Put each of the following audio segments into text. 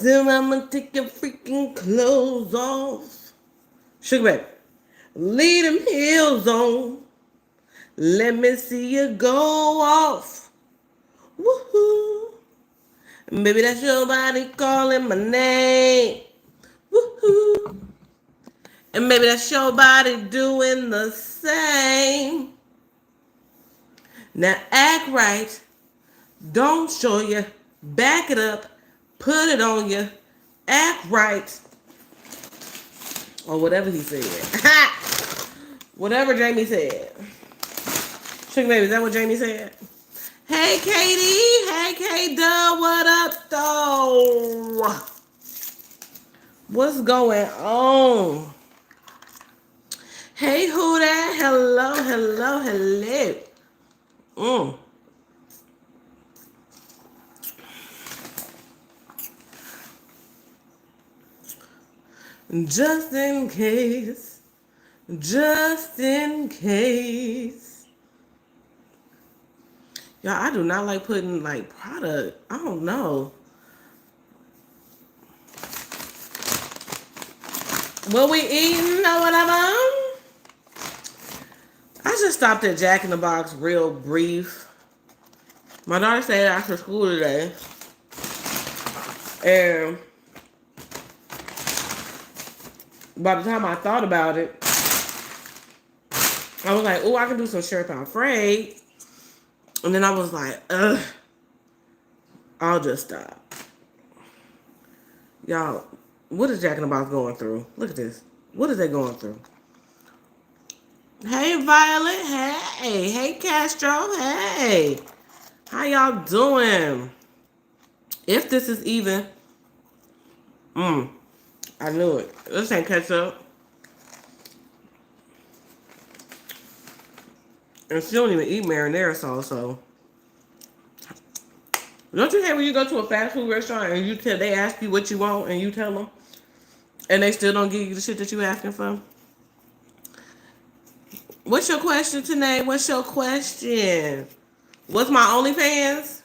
Then I'ma take your freaking clothes off. Sugar baby, leave them heels on. Let me see you go off. Woohoo. Baby, that's your body calling my name. Woohoo. And maybe that's your body doing the same. Now act right. Don't show you. Back it up. Put it on you. Act right. Or whatever he said. Whatever Jamie said. Sugar baby, is that what Jamie said? Hey Katie. Hey K Dub. What up though? What's going on? Hey who that? Hello, hello, hello. Mm. Just in case. Just in case. Y'all, I do not like putting like product. I don't know. What we eating or whatever? I just stopped at Jack in the Box real brief. My daughter stayed after school today. And by the time I thought about it, I was like, oh, I can do some shrimp Alfredo. And then I was like, ugh, I'll just stop. Y'all, what is Jack in the Box going through? Look at this. What is they going through? Hey, Violet. Hey. Hey, Castro. Hey. How y'all doing? If this is even... I knew it. This ain't ketchup. And she don't even eat marinara sauce, so... Don't you hate when you go to a fast food restaurant and they ask you what you want and you tell them, and they still don't give you the shit that you asking for? What's your question tonight? What's your question? What's my OnlyFans?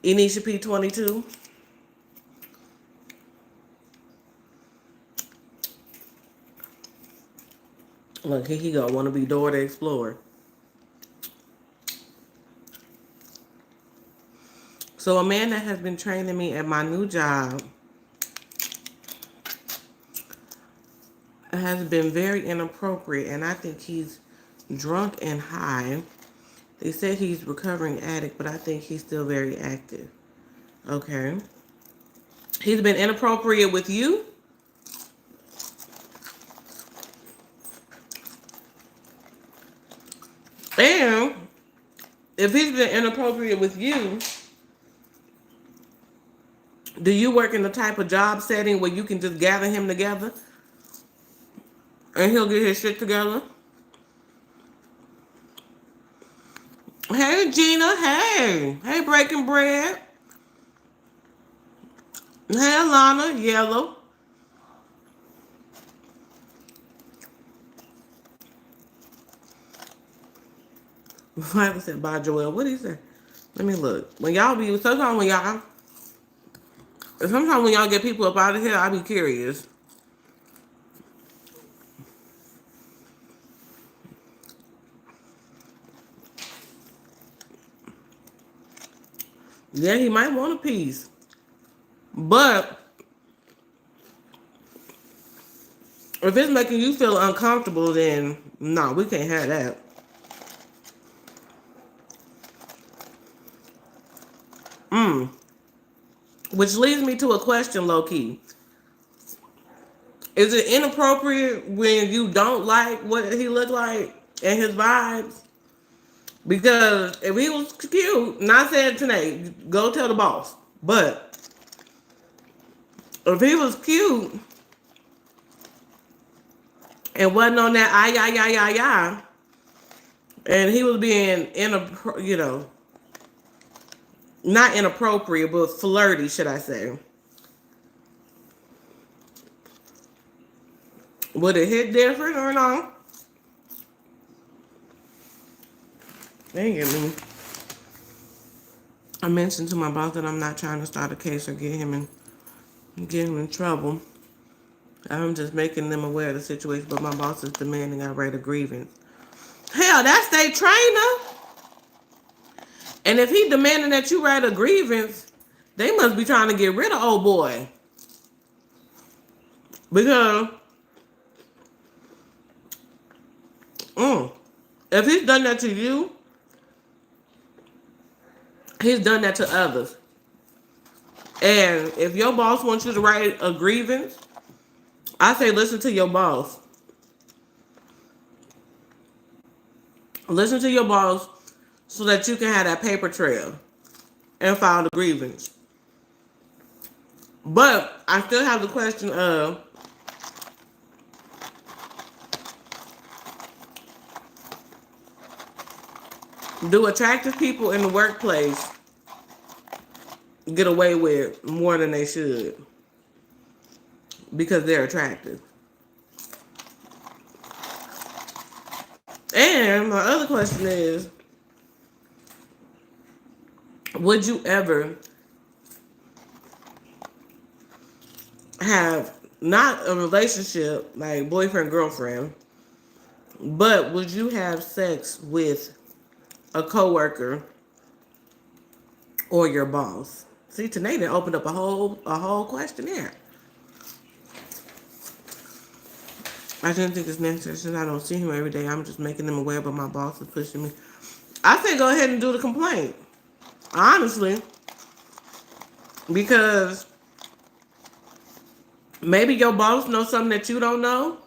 Enisha P22. Look, here he go. Want to be Dora the Explorer. So a man that has been training me at my new job has been very inappropriate, and I think he's drunk and high. They said he's recovering addict, but I think he's still very active. Okay. He's been inappropriate with you? And if he's been inappropriate with you, do you work in the type of job setting where you can just gather him together and he'll get his shit together? Hey, Gina. Hey. Hey, Breaking Bread. Hey, Alana. Yellow. Michael said, bye, Joel. What did he say? Let me look. Sometimes when y'all get people up out of here, I be curious. Yeah, he might want a piece. But if it's making you feel uncomfortable, then no, we can't have that. Which leads me to a question, low-key. Is it inappropriate when you don't like what he looked like and his vibes? Because if he was cute, not saying tonight, go tell the boss. But if he was cute and wasn't on that and he was being not inappropriate, but flirty, should I say? Would it hit different or not? Dang it, me. I mentioned to my boss that I'm not trying to start a case or get him in getting in trouble. I'm just making them aware of the situation, but my boss is demanding I write a grievance. Hell, that's their trainer. And if he demanding that you write a grievance, they must be trying to get rid of old boy. Because if he's done that to you, he's done that to others. And if your boss wants you to write a grievance, I say listen to your boss. Listen to your boss so that you can have that paper trail and file the grievance. But I still have the question of, do attractive people in the workplace get away with more than they should because they're attractive? And my other question is, would you ever have not a relationship like boyfriend, girlfriend, but would you have sex with a coworker or your boss? See, today they opened up a whole questionnaire. I didn't think it's necessary since I don't see him every day. I'm just making them aware, but my boss is pushing me. I say go ahead and do the complaint. Honestly. Because maybe your boss knows something that you don't know.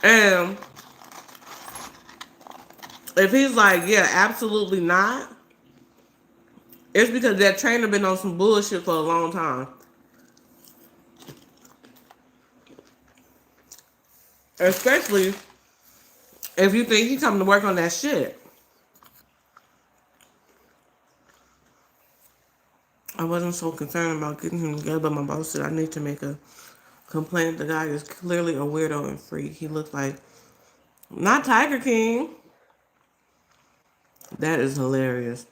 And if he's like, yeah, absolutely not, it's because that trainer been on some bullshit for a long time. Especially if you think he's coming to work on that shit. I wasn't so concerned about getting him together, but my boss said I need to make a complaint. The guy is clearly a weirdo and freak. He looks like, not Tiger King. That is hilarious.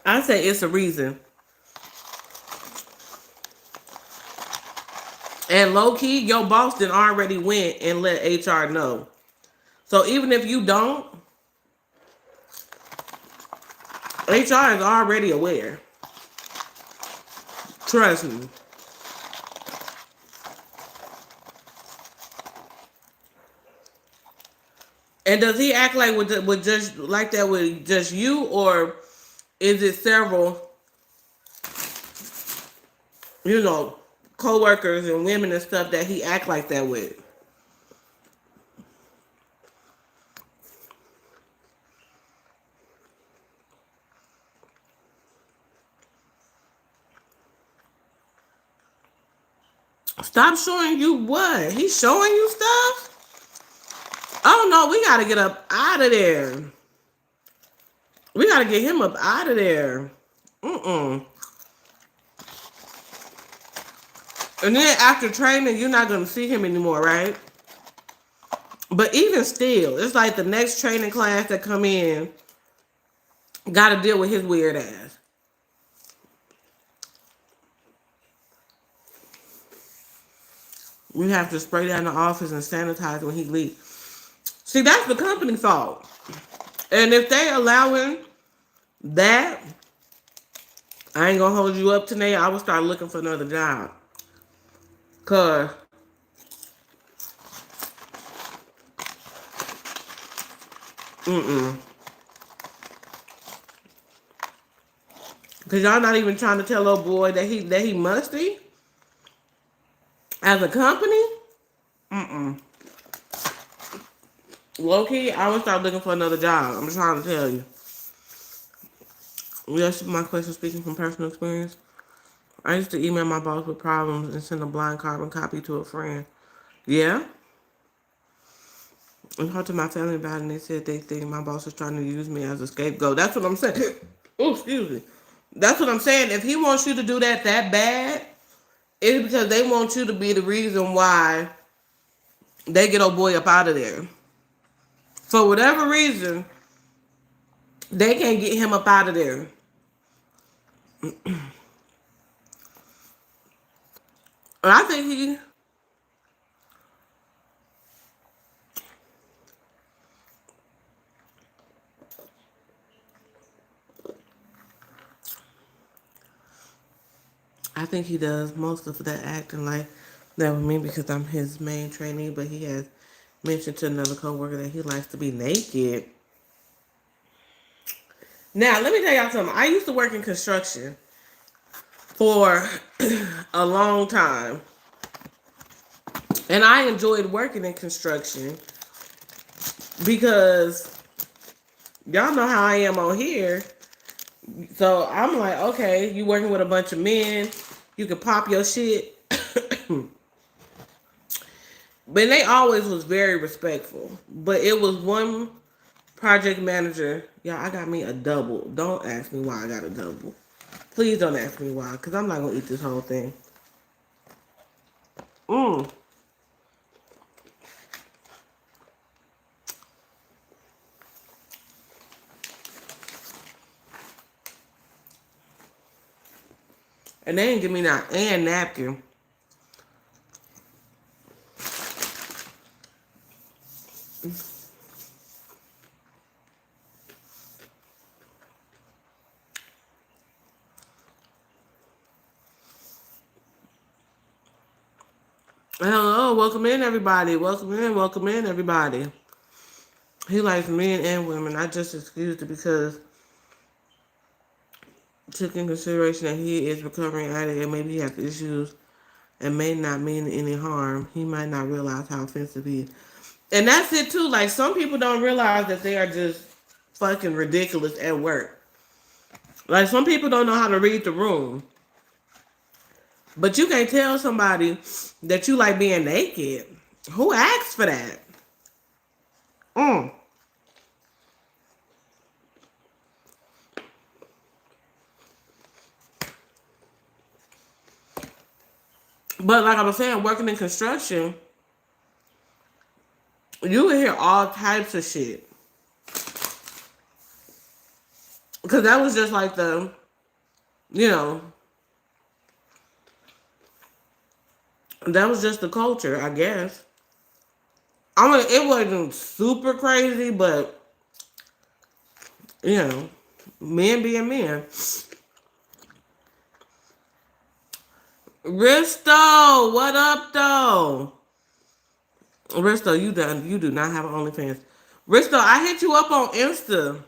I say it's a reason. And low key, your boss did already went and let HR know. So even if you don't, HR is already aware. Trust me. And does he act like with just like that with just you, or is it several, co-workers and women and stuff that he act like that with? Stop showing you what? He's showing you stuff? Oh no, we gotta get up out of there. We gotta get him up out of there. And then after training, you're not gonna see him anymore, right? But even still, it's like the next training class that come in gotta deal with his weird ass. We have to spray down the office and sanitize when he leaves. See, that's the company fault. And if they allowing that, I ain't gonna hold you up today. I will start looking for another job. Cause Cause y'all not even trying to tell old boy that he musty as a company. Low key, I would start looking for another job. I'm trying to tell you. Yes, my question speaking from personal experience. I used to email my boss with problems and send a blind carbon copy to a friend. Yeah. I talked to my family about it and they said they think my boss is trying to use me as a scapegoat. That's what I'm saying. Oh, excuse me. That's what I'm saying. If he wants you to do that bad, it's because they want you to be the reason why they get old boy up out of there. For whatever reason, They can't get him up out of there. And I think he does most of that acting like that with me because I'm his main trainee, but he has mentioned to another coworker that he likes to be naked. Now, let me tell y'all something. I used to work in construction for a long time. And I enjoyed working in construction because y'all know how I am on here. So I'm like, okay, you working with a bunch of men, you can pop your shit. But they always was very respectful. But it was one project manager. Yeah, I got me a double. Don't ask me why I got a double. Please don't ask me why, because I'm not going to eat this whole thing. Mm. And they didn't give me that and napkin. Hello, welcome in everybody. Welcome in everybody. He likes men and women. I just excused it because took in consideration that he is recovering addict and maybe he has issues and may not mean any harm. He might not realize how offensive he is. And that's it too. Like some people don't realize that they are just fucking ridiculous at work. Like some people don't know how to read the room. But you can't tell somebody that you like being naked. Who asked for that? Mm. But like I was saying, working in construction, you would hear all types of shit. Because that was just like you know, that was just the culture, I guess. I mean, it wasn't super crazy, but, you know, men being men. Risto, what up, though? Risto, you do not have an OnlyFans. Risto, I hit you up on Insta.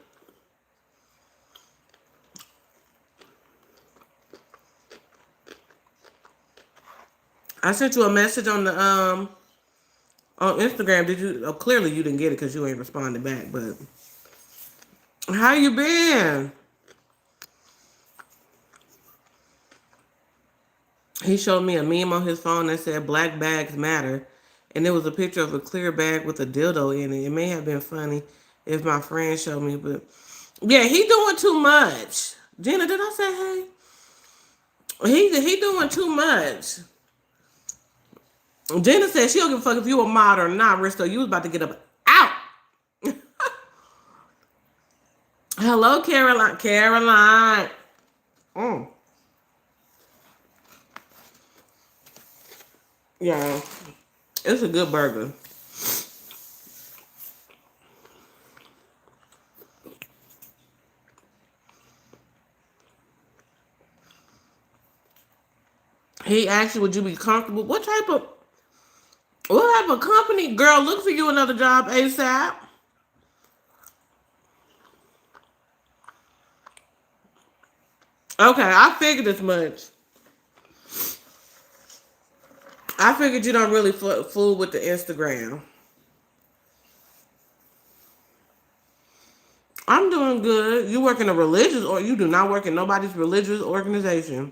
I sent you a message on Instagram. Did you? Oh, clearly you didn't get it because you ain't responding back. But how you been? He showed me a meme on his phone that said "Black bags matter," and there was a picture of a clear bag with a dildo in it. It may have been funny if my friend showed me, but yeah, he doing too much. Gina, did I say hey? He doing too much. Gina said she don't give a fuck if you a mod or not, Risto. You was about to get up out. Hello, Caroline. Caroline. Mm. Yeah, it's a good burger. He asked you, would you be comfortable? What type of company? Girl, look for you another job ASAP. Okay, I figured as much. I figured you don't really fool with the Instagram. I'm doing good. You work in a religious, or you do not work in nobody's religious organization.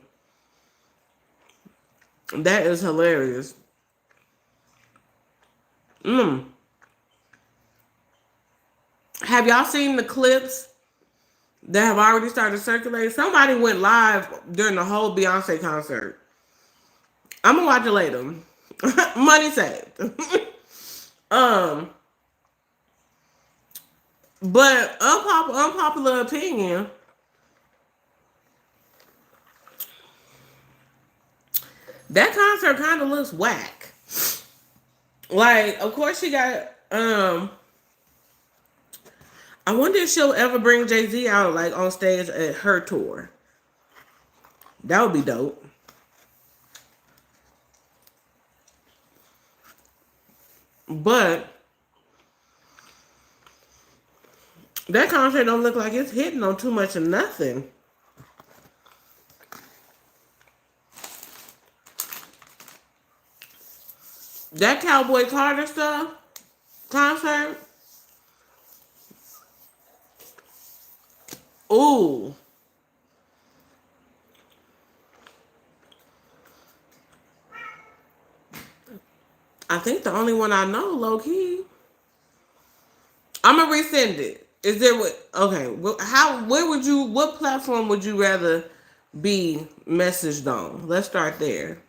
That is hilarious. Mm. Have y'all seen the clips that have already started circulating? Somebody went live during the whole Beyonce concert. I'm gonna watch it later. Money saved. um, But unpopular opinion, that concert kind of looks whack. Like, of course she got I wonder if she'll ever bring Jay-Z out like on stage at her tour. That would be dope. But that concert don't look like it's hitting on too much of nothing. That Cowboy Carter stuff concert. Ooh. I think the only one I know, low key. I'm gonna resend it. Is there what? Okay. How? Where would you? What platform would you rather be messaged on? Let's start there.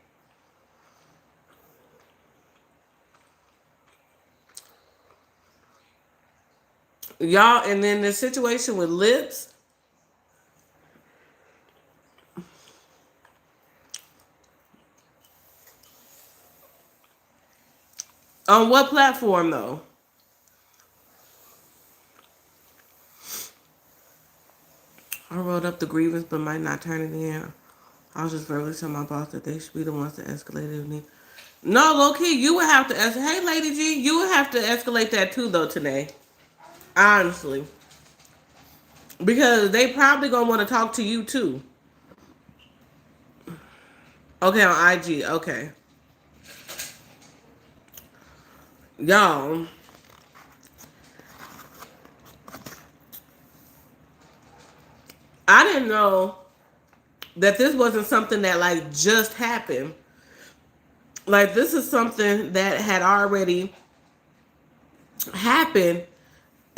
Y'all, and then the situation with lips. On what platform though? I wrote up the grievance but might not turn it in. I was just verbally telling my boss that they should be the ones to escalate it. No, low key, you would have to hey Lady G, you would have to escalate that too though today. Honestly. Because they probably gonna want to talk to you too. Okay, on IG, okay. Y'all, I didn't know that this wasn't something that like just happened. Like this is something that had already happened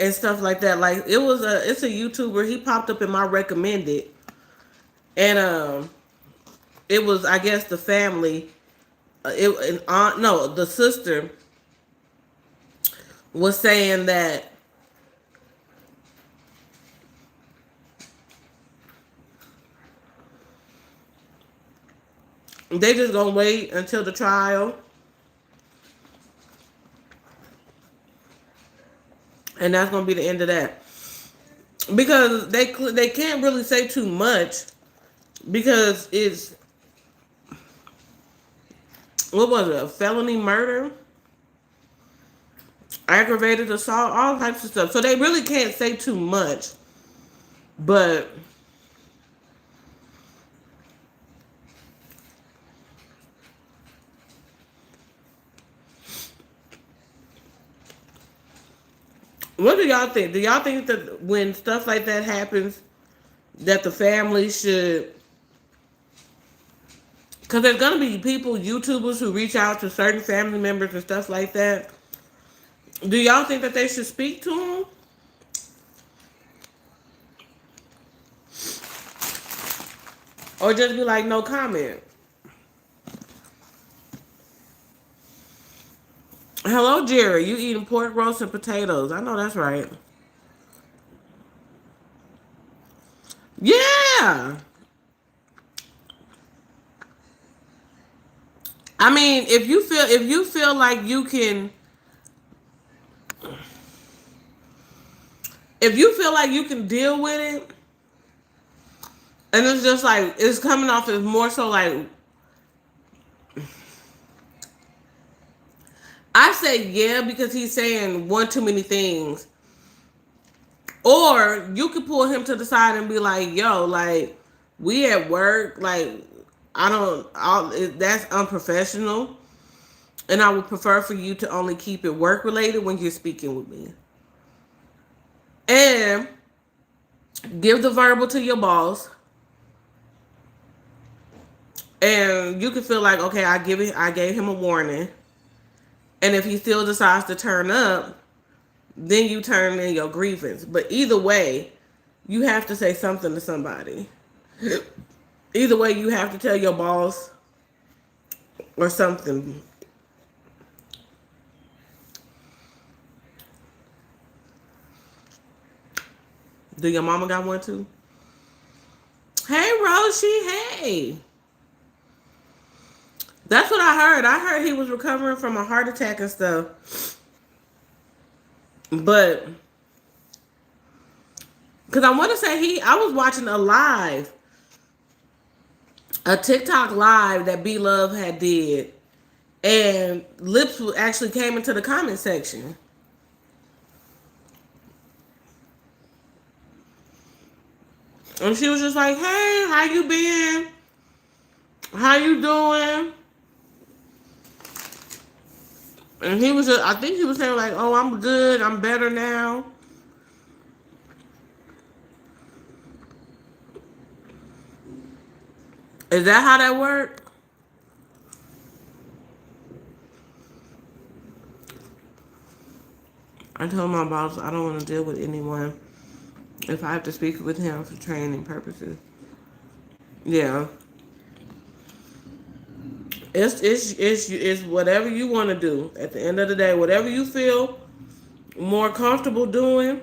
and stuff like that. Like it's a YouTuber. He popped up in my recommended, and it was I guess the family. It an aunt, no, the sister was saying that they just gonna wait until the trial, and that's gonna be the end of that. Because they can't really say too much because it's what was it, a felony murder, aggravated assault, all types of stuff. So they really can't say too much. But what do y'all think? Do y'all think that when stuff like that happens, that the family should? Because there's gonna be people, YouTubers, who reach out to certain family members and stuff like that. Do y'all think that they should speak to them, or just be like, no comment? Hello, Jerry. You eating pork roast and potatoes? I know that's right. Yeah. I mean, if you feel like you can, if you feel like you can deal with it, and it's just like it's coming off as more so like I say yeah because he's saying one too many things. Or you could pull him to the side and be like, yo, like, we at work, like, that's unprofessional. And I would prefer for you to only keep it work related when you're speaking with me. And give the verbal to your boss. And you can feel like, okay, I gave him a warning. And if he still decides to turn up, then you turn in your grievance. But either way, you have to say something to somebody. Either way, you have to tell your boss or something. Do your mama got one too? Hey, Roshi. Hey. That's what I heard. I heard he was recovering from a heart attack and stuff. But, because I want to say I was watching a TikTok live that B Love had did. And Lips actually came into the comment section. And she was just like, hey, how you been? How you doing? And he was just, I think he was saying like, oh, I'm good. I'm better now. Is that how that worked? I told my boss I don't want to deal with anyone if I have to speak with him for training purposes. Yeah. It's whatever you want to do. At the end of the day, whatever you feel more comfortable doing.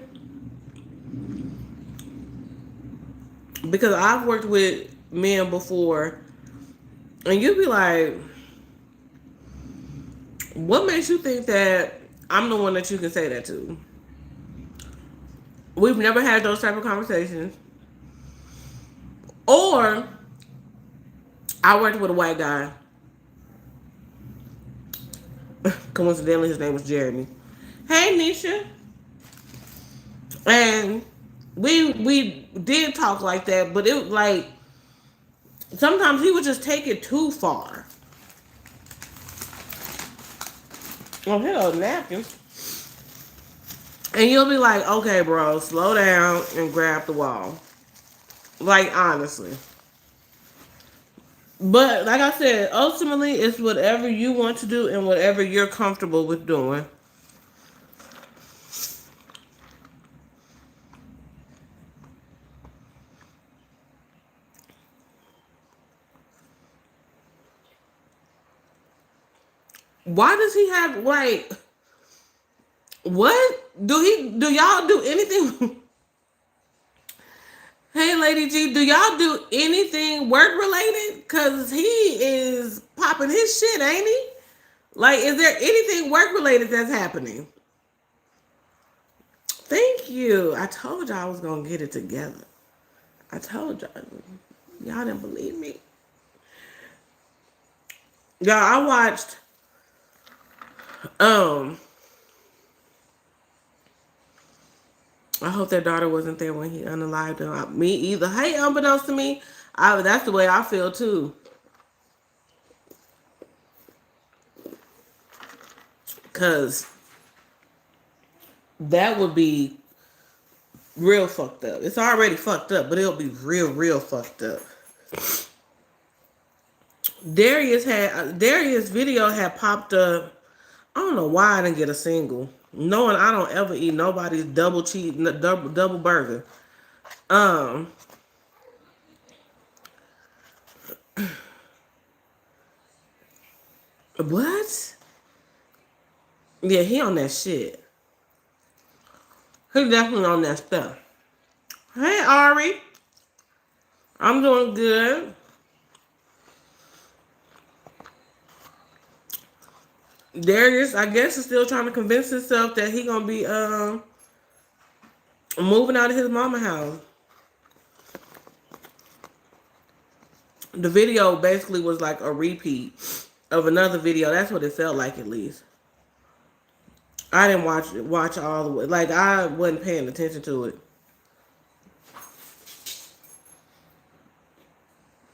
Because I've worked with men before, and you'd be like, what makes you think that I'm the one that you can say that to? We've never had those type of conversations. Or I worked with a white guy. Coincidentally, his name was Jeremy. Hey, Nisha. And we did talk like that, but it was like sometimes he would just take it too far. Oh, hello, napkins. And you'll be like, okay, bro, slow down and grab the wall. Like, honestly. But, like I said, ultimately, it's whatever you want to do and whatever you're comfortable with doing. Why does he have, like, what? Do y'all do anything? Hey, Lady G, do y'all do anything work related? Because he is popping his shit, ain't he? Like, is there anything work related that's happening? Thank you. I told y'all I was going to get it together. I told y'all. Y'all didn't believe me. Y'all, I watched, I hope their daughter wasn't there when he unalived them. Me either. Hey, unbeknownst to me, that's the way I feel too. Because that would be real fucked up. It's already fucked up, but it'll be real, real fucked up. Darius video had popped up. I don't know why I didn't get a single. Knowing I don't ever eat nobody's double burger. What? Yeah, he on that shit. He definitely on that stuff. Hey, Ari. I'm doing good. Darius, I guess, is still trying to convince himself that he gonna be moving out of his mama house. The video basically was like a repeat of another video. That's what it felt like, at least. I didn't watch all the way. Like, I wasn't paying attention to it.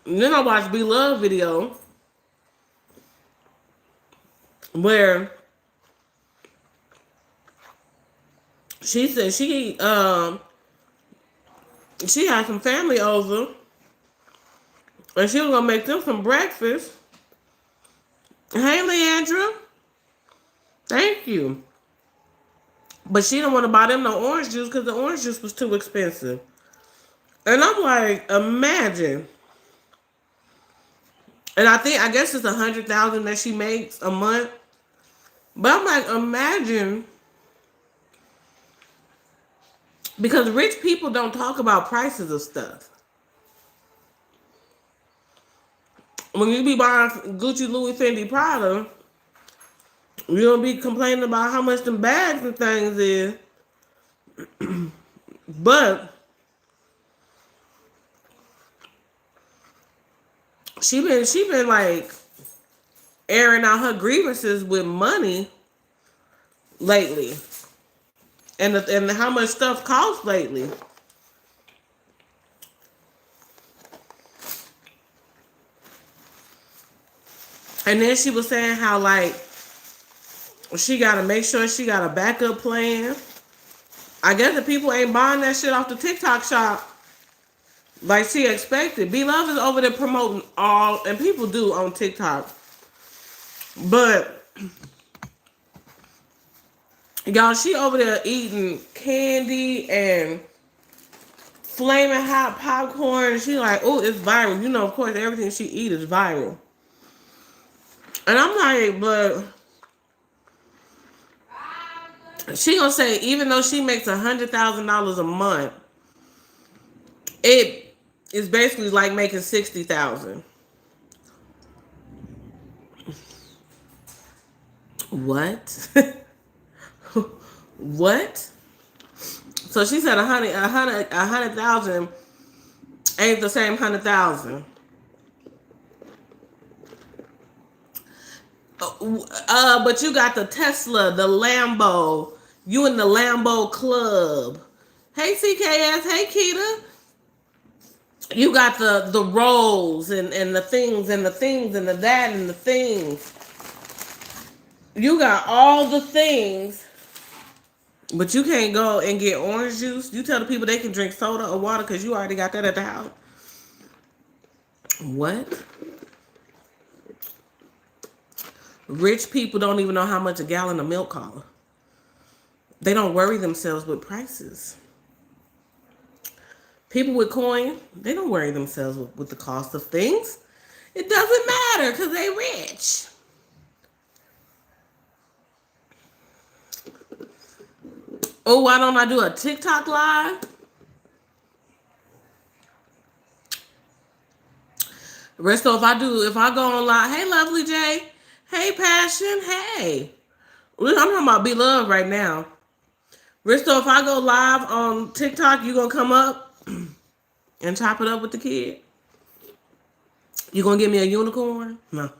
And then I watched B Love video where she said she had some family over and she was gonna make them some breakfast. Hey, Leandra. Thank you. But she didn't want to buy them no orange juice because the orange juice was too expensive. And I'm like, imagine. And I guess it's 100,000 that she makes a month. But I'm like, imagine Because rich people don't talk about prices of stuff. When you be buying Gucci, Louis, Fendi, Prada, you don't be complaining about how much them bags and things is. But she been like airing out her grievances with money lately, and how much stuff costs lately. And then she was saying how like she gotta make sure she got a backup plan. I guess the people ain't buying that shit off the TikTok shop like she expected. B Love is over there promoting all, and people do on TikTok. But y'all, she over there eating candy and flaming hot popcorn. She like, oh, it's viral. You know, of course, everything she eat is viral. And I'm like, but she gonna say even though she makes $100,000 a month, it is basically like making 60,000. What? What? So she said a hundred thousand ain't the same 100,000. But you got the Tesla, the Lambo. You in the Lambo club. Hey CKS, hey Keita. You got the rolls and the things and the things and the that and the things. You got all the things, but you can't go and get orange juice. You tell the people they can drink soda or water because you already got that at the house. What? Rich people don't even know how much a gallon of milk costs. They don't worry themselves with prices. People with coin, they don't worry themselves with the cost of things. It doesn't matter because they rich. Oh, why don't I do a TikTok live? Resto, if I go on live, hey Lovely J, hey Passion, hey. I'm talking about Be Love right now. Risto, if I go live on TikTok, you gonna come up and chop it up with the kid? You gonna give me a unicorn? No.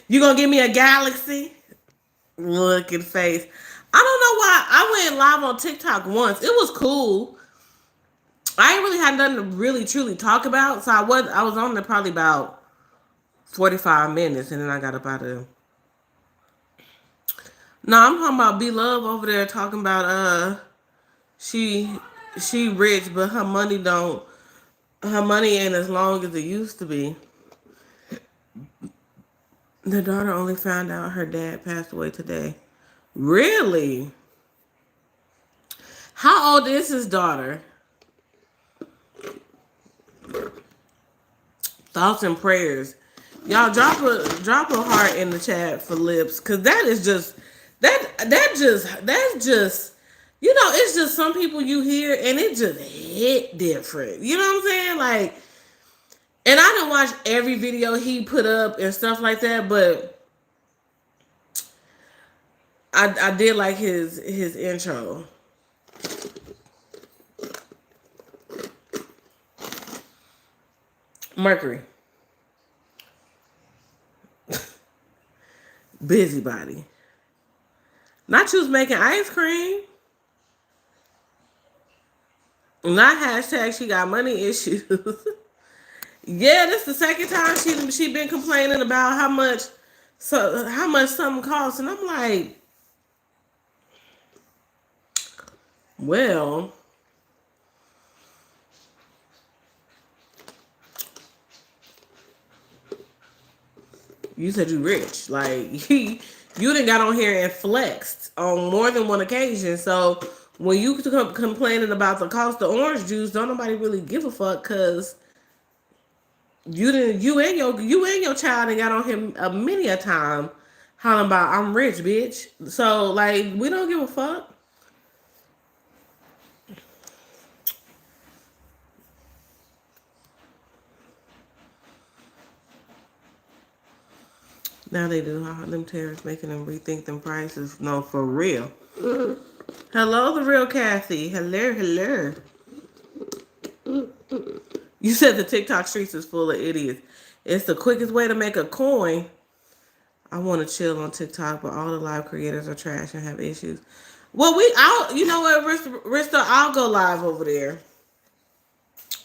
You gonna give me a galaxy? Looking face. I don't know why I went live on TikTok once. It was cool. I ain't really had nothing to really truly talk about, so I was on there probably about 45 minutes, and then I got up out of there. No, I'm talking about B Love over there talking about she rich, but her money ain't as long as it used to be. The daughter only found out her dad passed away today. Really? How old is his daughter? Thoughts and prayers. Y'all drop a heart in the chat for Lips, cause that is just that's just you know, it's just some people you hear and it just hit different. You know what I'm saying? Like, and I didn't watch every video he put up and stuff like that, but I did like his intro. Mercury. Busybody. Not you was making ice cream. Not hashtag she got money issues. Yeah, this the second time she been complaining about how much something costs, and I'm like, well, you said you rich. Like, you done got on here and flexed on more than one occasion. So when you complaining about the cost of orange juice, don't nobody really give a fuck, because you and your child and got on him many a time hollering about I'm rich, bitch. So like, we don't give a fuck. Now they do. Them tariffs making them rethink them prices. No, for real. Hello, the real Kathy. Hello, hello. You said the TikTok streets is full of idiots. It's the quickest way to make a coin. I want to chill on TikTok, but all the live creators are trash and have issues. Well, you know what, Rista, I'll go live over there.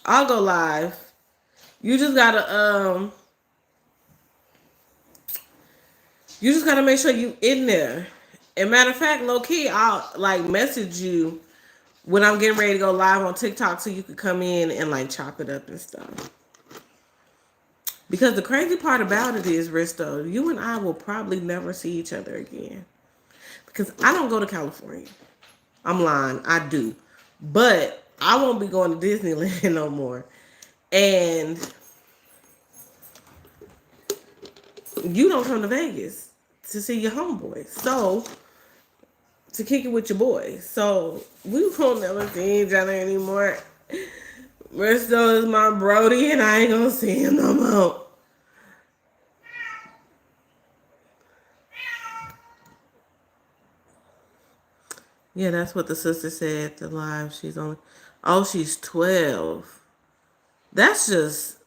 I'll go live. You just gotta, you just gotta make sure you in there. And matter of fact, low key, I'll like message you when I'm getting ready to go live on TikTok so you could come in and like chop it up and stuff. Because the crazy part about it is, Risto, you and I will probably never see each other again. Because I don't go to California. I'm lying. I do. But I won't be going to Disneyland no more. And you don't come to Vegas to see your homeboys. So, to kick it with your boys. So, we won't never see each other anymore. Risto is my Brody and I ain't gonna see him no more. Yeah, that's what the sister said at the live. She's 12. That's just,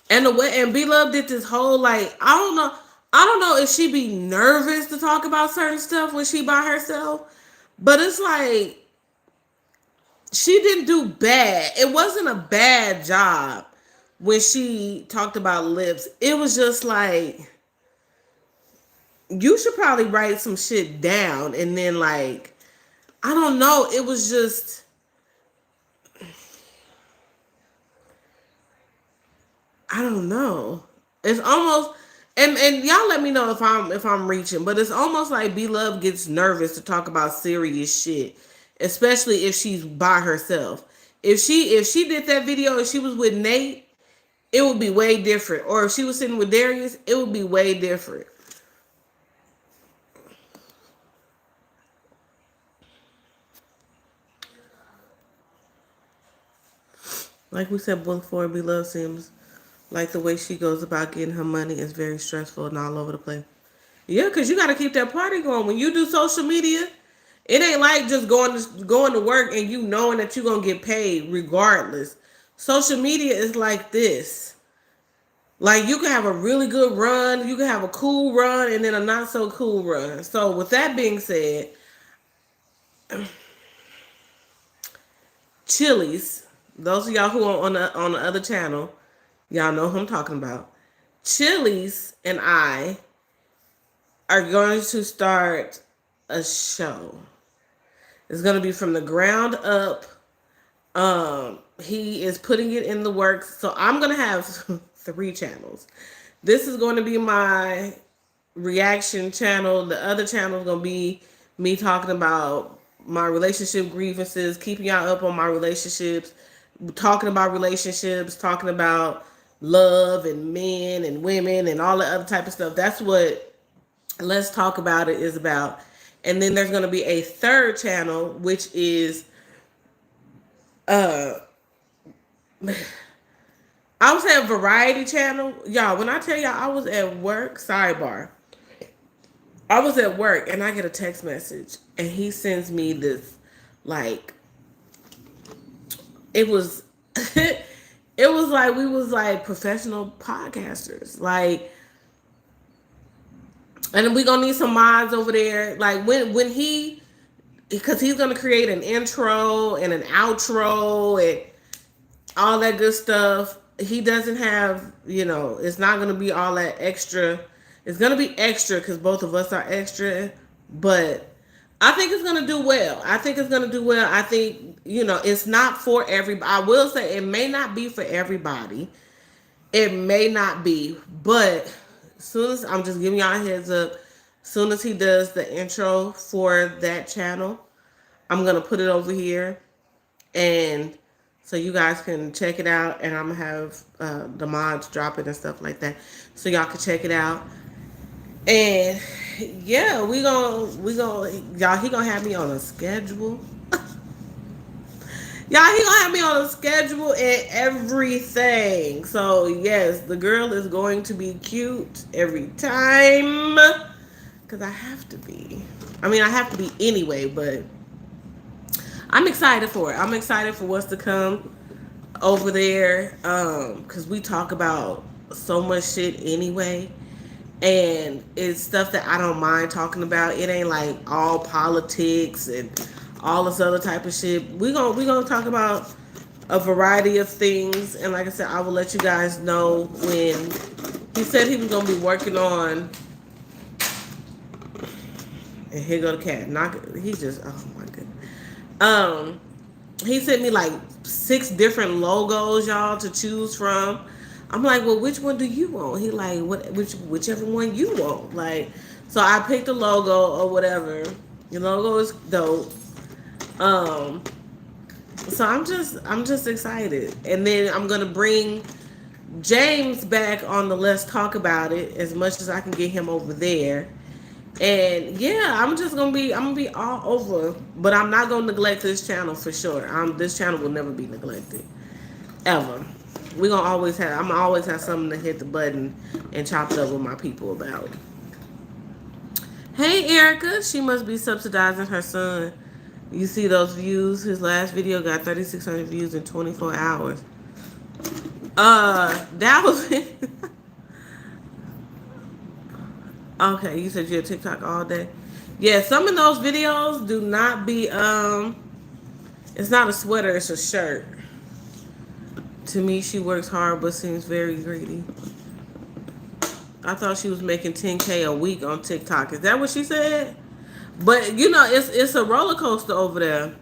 and the way, and B Love did this whole, like, I don't know if she be nervous to talk about certain stuff when she by herself, but it's like, she didn't do bad. It wasn't a bad job when she talked about lips. It was just like, you should probably write some shit down and then like, I don't know. It was just, I don't know. It's almost, and y'all let me know if I'm reaching, but it's almost like B Love gets nervous to talk about serious shit, especially if she's by herself. If she did that video and she was with Nate, it would be way different. Or if she was sitting with Darius, it would be way different. Like we said before, B Love seems like the way she goes about getting her money is very stressful and all over the place. Yeah, because you got to keep that party going. When you do social media, it ain't like just going to work and you knowing that you're going to get paid regardless. Social media is like this. Like you can have a really good run, you can have a cool run, and then a not so cool run. So with that being said, Chili's, those of y'all who are on the other channel, y'all know who I'm talking about. Chili's and I are going to start a show. It's going to be from the ground up. He is putting it in the works. So I'm going to have 3 channels. This is going to be my reaction channel. The other channel is going to be me talking about my relationship grievances, keeping y'all up on my relationships, talking about relationships, talking about love and men and women and all the other type of stuff. That's what Let's Talk About It is about. And then there's going to be a third channel, which is I would say a variety channel. Y'all, when I tell y'all I was at work, sidebar. I was at work and I get a text message and he sends me this, like, it was it was like we was like professional podcasters. Like, and we gonna need some mods over there. Like when he, because he's gonna create an intro and an outro and all that good stuff. He doesn't have, it's not gonna be all that extra. It's gonna be extra because both of us are extra, but I think it's gonna do well. I think it's gonna do well. I think, it's not for everybody. I will say it may not be for everybody. It may not be, but as soon as I'm just giving y'all a heads up, as soon as he does the intro for that channel, I'm gonna put it over here, and so you guys can check it out. And I'm gonna have the mods drop it and stuff like that, so y'all can check it out. And yeah, we gonna y'all. He gonna have me on a schedule. Y'all, he gonna have me on a schedule visual and everything. So yes, the girl is going to be cute every time. Cause I have to be. I mean, I have to be anyway, but I'm excited for it. I'm excited for what's to come over there. Cause we talk about so much shit anyway. And it's stuff that I don't mind talking about. It ain't like all politics and all this other type of shit. We gonna talk about a variety of things, and like I said, I will let you guys know when he said he was gonna be working on. And here go the cat. He's just oh my goodness. Um, he sent me like 6 different logos, y'all, to choose from. I'm like, well, which one do you want? He like, whichever one you want. Like, so I picked a logo or whatever. The logo is dope. Um, so I'm just excited. And then I'm gonna bring James back on the Let's Talk About It as much as I can get him over there. And yeah, I'm gonna be all over, but I'm not gonna neglect this channel for sure. This channel will never be neglected ever. I'm always have something to hit the button and chop it up with my people about. Hey Erica, she must be subsidizing her son. You see those views? His last video got 3,600 views in 24 hours. That was okay. You said you're TikTok all day. Yeah, some of those videos do not be. It's not a sweater. It's a shirt. To me, she works hard but seems very greedy. I thought she was making 10K a week on TikTok. Is that what she said? But you know, it's a roller coaster over there.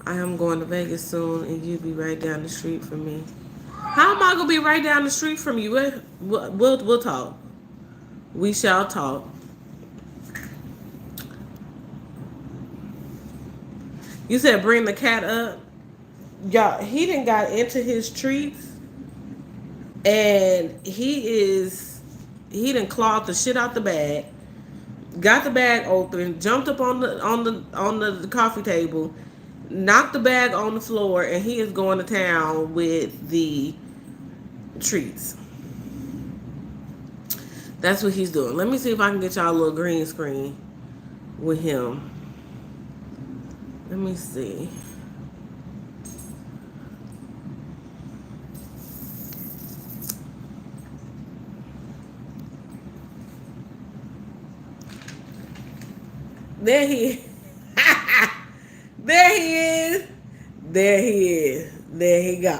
I am going to Vegas soon, and you be right down the street from me. How am I gonna be right down the street from you? We'll talk. We shall talk. You said bring the cat up. Y'all, he done got into his treats, and he done clawed the shit out the bag, got the bag open, jumped up on the coffee table, knocked the bag on the floor, and he is going to town with the treats. That's what he's doing. Let me see if I can get y'all a little green screen with him. Let me see. There he there he is. There he is. There he go.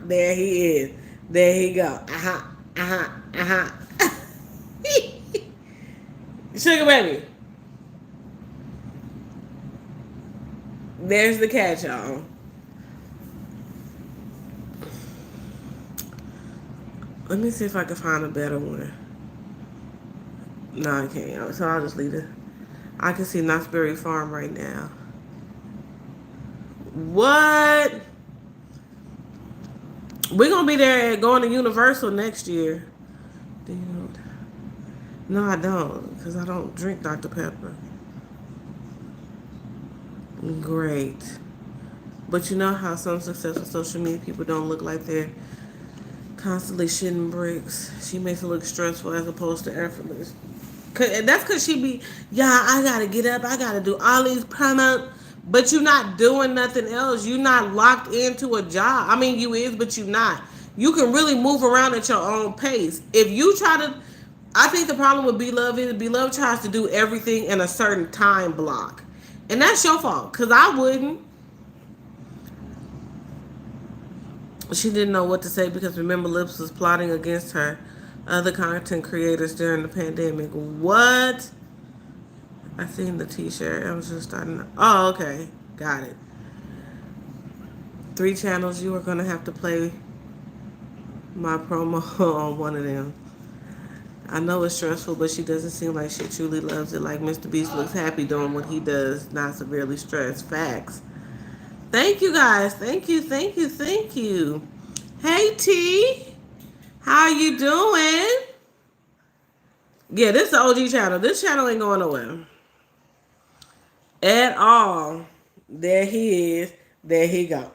There he is. There he go. Sugar baby. There's the cat, y'all. Let me see if I can find a better one. No, I can't. So I'll just leave it. I can see Knott's Berry Farm right now. What? We're gonna be there going to Universal next year. Dude. No, I don't, because I don't drink Dr. Pepper. Great. But you know how some successful social media people don't look like they're constantly shitting bricks. She makes it look stressful as opposed to effortless. That's because she be, yeah, I gotta get up, I gotta do all these promos, but you're not doing nothing else. You're not locked into a job. I mean, you is, but you're not. You can really move around at your own pace. If you try to, I think the problem with B-Love is B-Love tries to do everything in a certain time block. And that's your fault, because I wouldn't. She didn't know what to say because Remember Lips was plotting against her other content creators during the pandemic. What? I seen the t-shirt. I was just starting to, oh, okay. Got it. 3 channels. You are going to have to play my promo on one of them. I know it's stressful, but she doesn't seem like she truly loves it. Like Mr. Beast looks happy doing what he does, not severely stressed. Facts. Thank you, guys. Thank you, thank you, thank you. Hey, T. How you doing? Yeah, this is the OG channel. This channel ain't going nowhere. At all. There he is. There he go.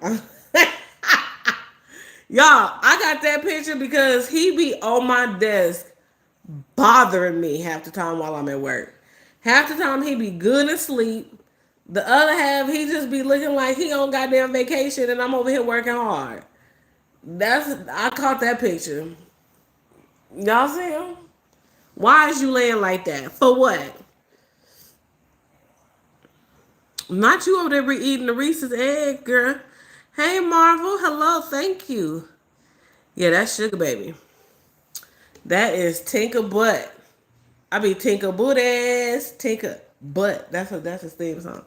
Y'all, I got that picture because he be on my desk bothering me half the time while I'm at work. Half the time he be good asleep. The other half he just be looking like he on goddamn vacation and I'm over here working hard. I caught that picture. Y'all see him? Why is you laying like that? For what? Not you over there eating the Reese's egg, girl. Hey Marvel, hello, thank you. Yeah, that's Sugar Baby. That is Tinker Butt. I be Tinker Boot ass, Tinker Butt. That's his theme song.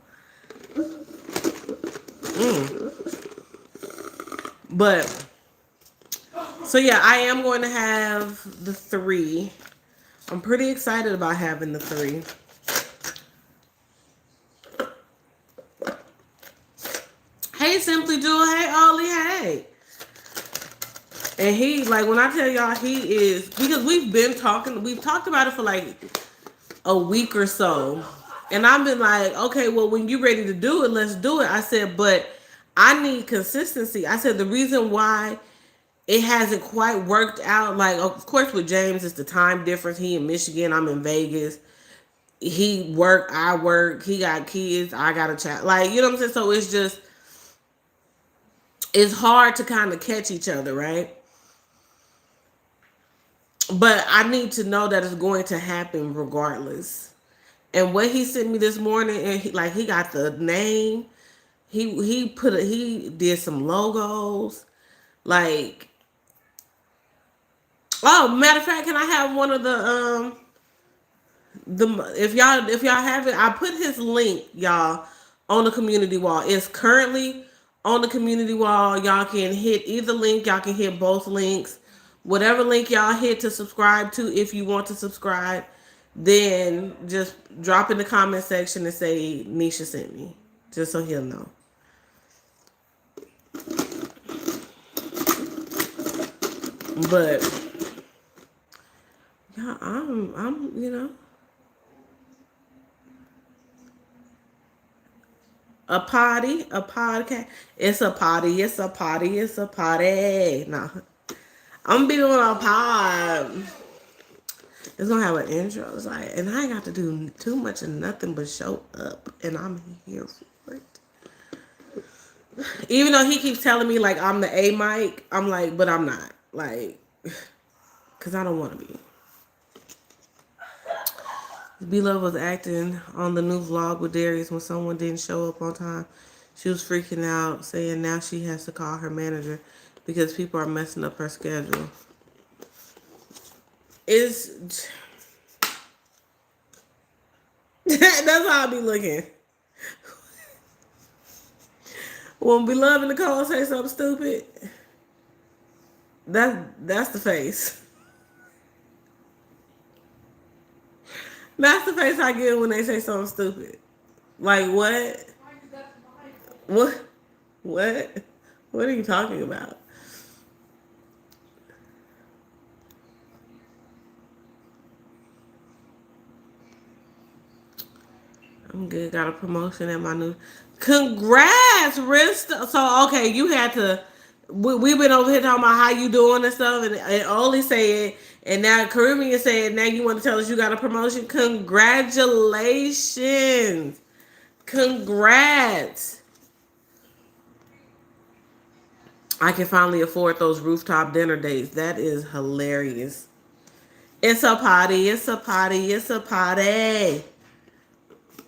But so yeah, I am going to have the 3. I'm pretty excited about having the 3. Hey Simply Jewel, hey Ollie, hey. And he, like, when I tell y'all, he is, because we've talked about it for like a week or so. And I've been like, okay, well, when you're ready to do it, let's do it. I said, but I need consistency. I said, the reason why it hasn't quite worked out, like, of course, with James, it's the time difference. He in Michigan, I'm in Vegas. He work, I work. He got kids, I got a child. Like, you know what I'm saying? So it's hard to kind of catch each other, right? But I need to know that it's going to happen regardless. And what he sent me this morning, and he got the name. He did some logos. Like, oh, matter of fact, can I have one of the if y'all have it, I put his link, y'all, on the community wall. It's currently on the community wall. Y'all can hit either link. Y'all can hit both links. Whatever link y'all hit to subscribe to, if you want to subscribe, then just drop in the comment section and say Nisha sent me, just so he'll know. But yeah, I'm a podcast. It's a potty. It's a potty. It's a potty. Nah, I'm gonna be doing a pod. It's gonna have an intro. It's like, and I ain't got to do too much of nothing but show up, and I'm here for it. Even though he keeps telling me like I'm the A mic, I'm like, but I'm not. Like, cause I don't want to be. B-Love was acting on the new vlog with Darius when someone didn't show up on time. She was freaking out, saying now she has to call her manager because people are messing up her schedule. It's that's how I be looking. When B-Love and Nicole say something stupid, that's the face. That's the face I get when they say something stupid. Like what? What? What? What are you talking about? I'm good. Got a promotion at my new. Congrats, Rista. So okay, you had to. We've been over here talking about how you doing and stuff, and Oli said, and now Caribbean said, now you want to tell us you got a promotion. Congratulations. Congrats. I can finally afford those rooftop dinner dates. That is hilarious. It's a party. It's a party. It's a party.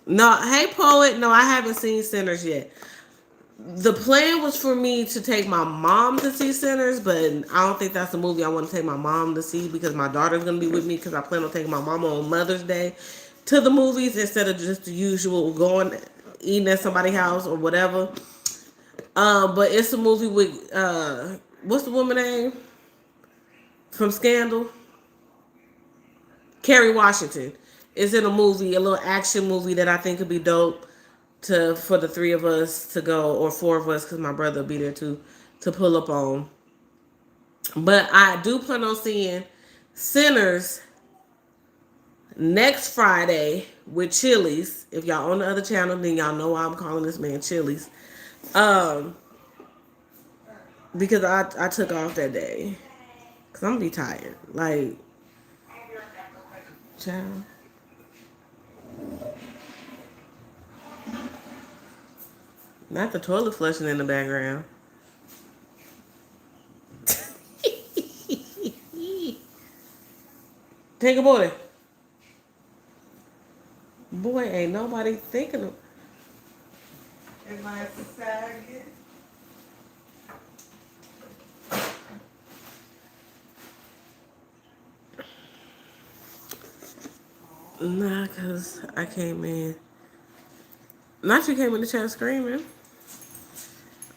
No, hey poet. No, I haven't seen Sinners yet. The plan was for me to take my mom to see Sinners, but I don't think that's a movie I want to take my mom to see because my daughter's gonna be with me because I plan on taking my mama on Mother's Day to the movies instead of just the usual going eating at somebody's house or whatever. But it's a movie with what's the woman name from Scandal? Kerry Washington is in a movie, a little action movie that I think could be dope for the 3 of us to go, or 4 of us because my brother will be there too, to pull up on. But I do plan on seeing Sinners next Friday with Chili's. If y'all on the other channel, then y'all know why I'm calling this man Chili's. Um, because I took off that day. Cause I'm gonna be tired. Like, child. Not the toilet flushing in the background. Take a boy. Boy, ain't nobody thinking of. Am I sagging? Nah, cause I came in. Not you came in the chat screaming.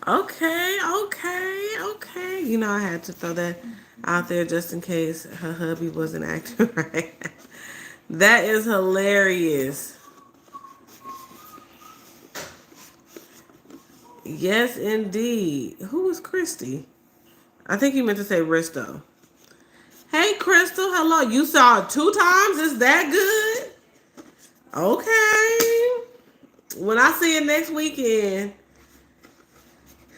Okay, okay, okay. You know I had to throw that out there just in case her hubby wasn't acting right. That is hilarious. Yes, indeed. Who was Christy? I think you meant to say Risto. Hey, Crystal. Hello. You saw it 2 times? Is that good? Okay. When I see it next weekend,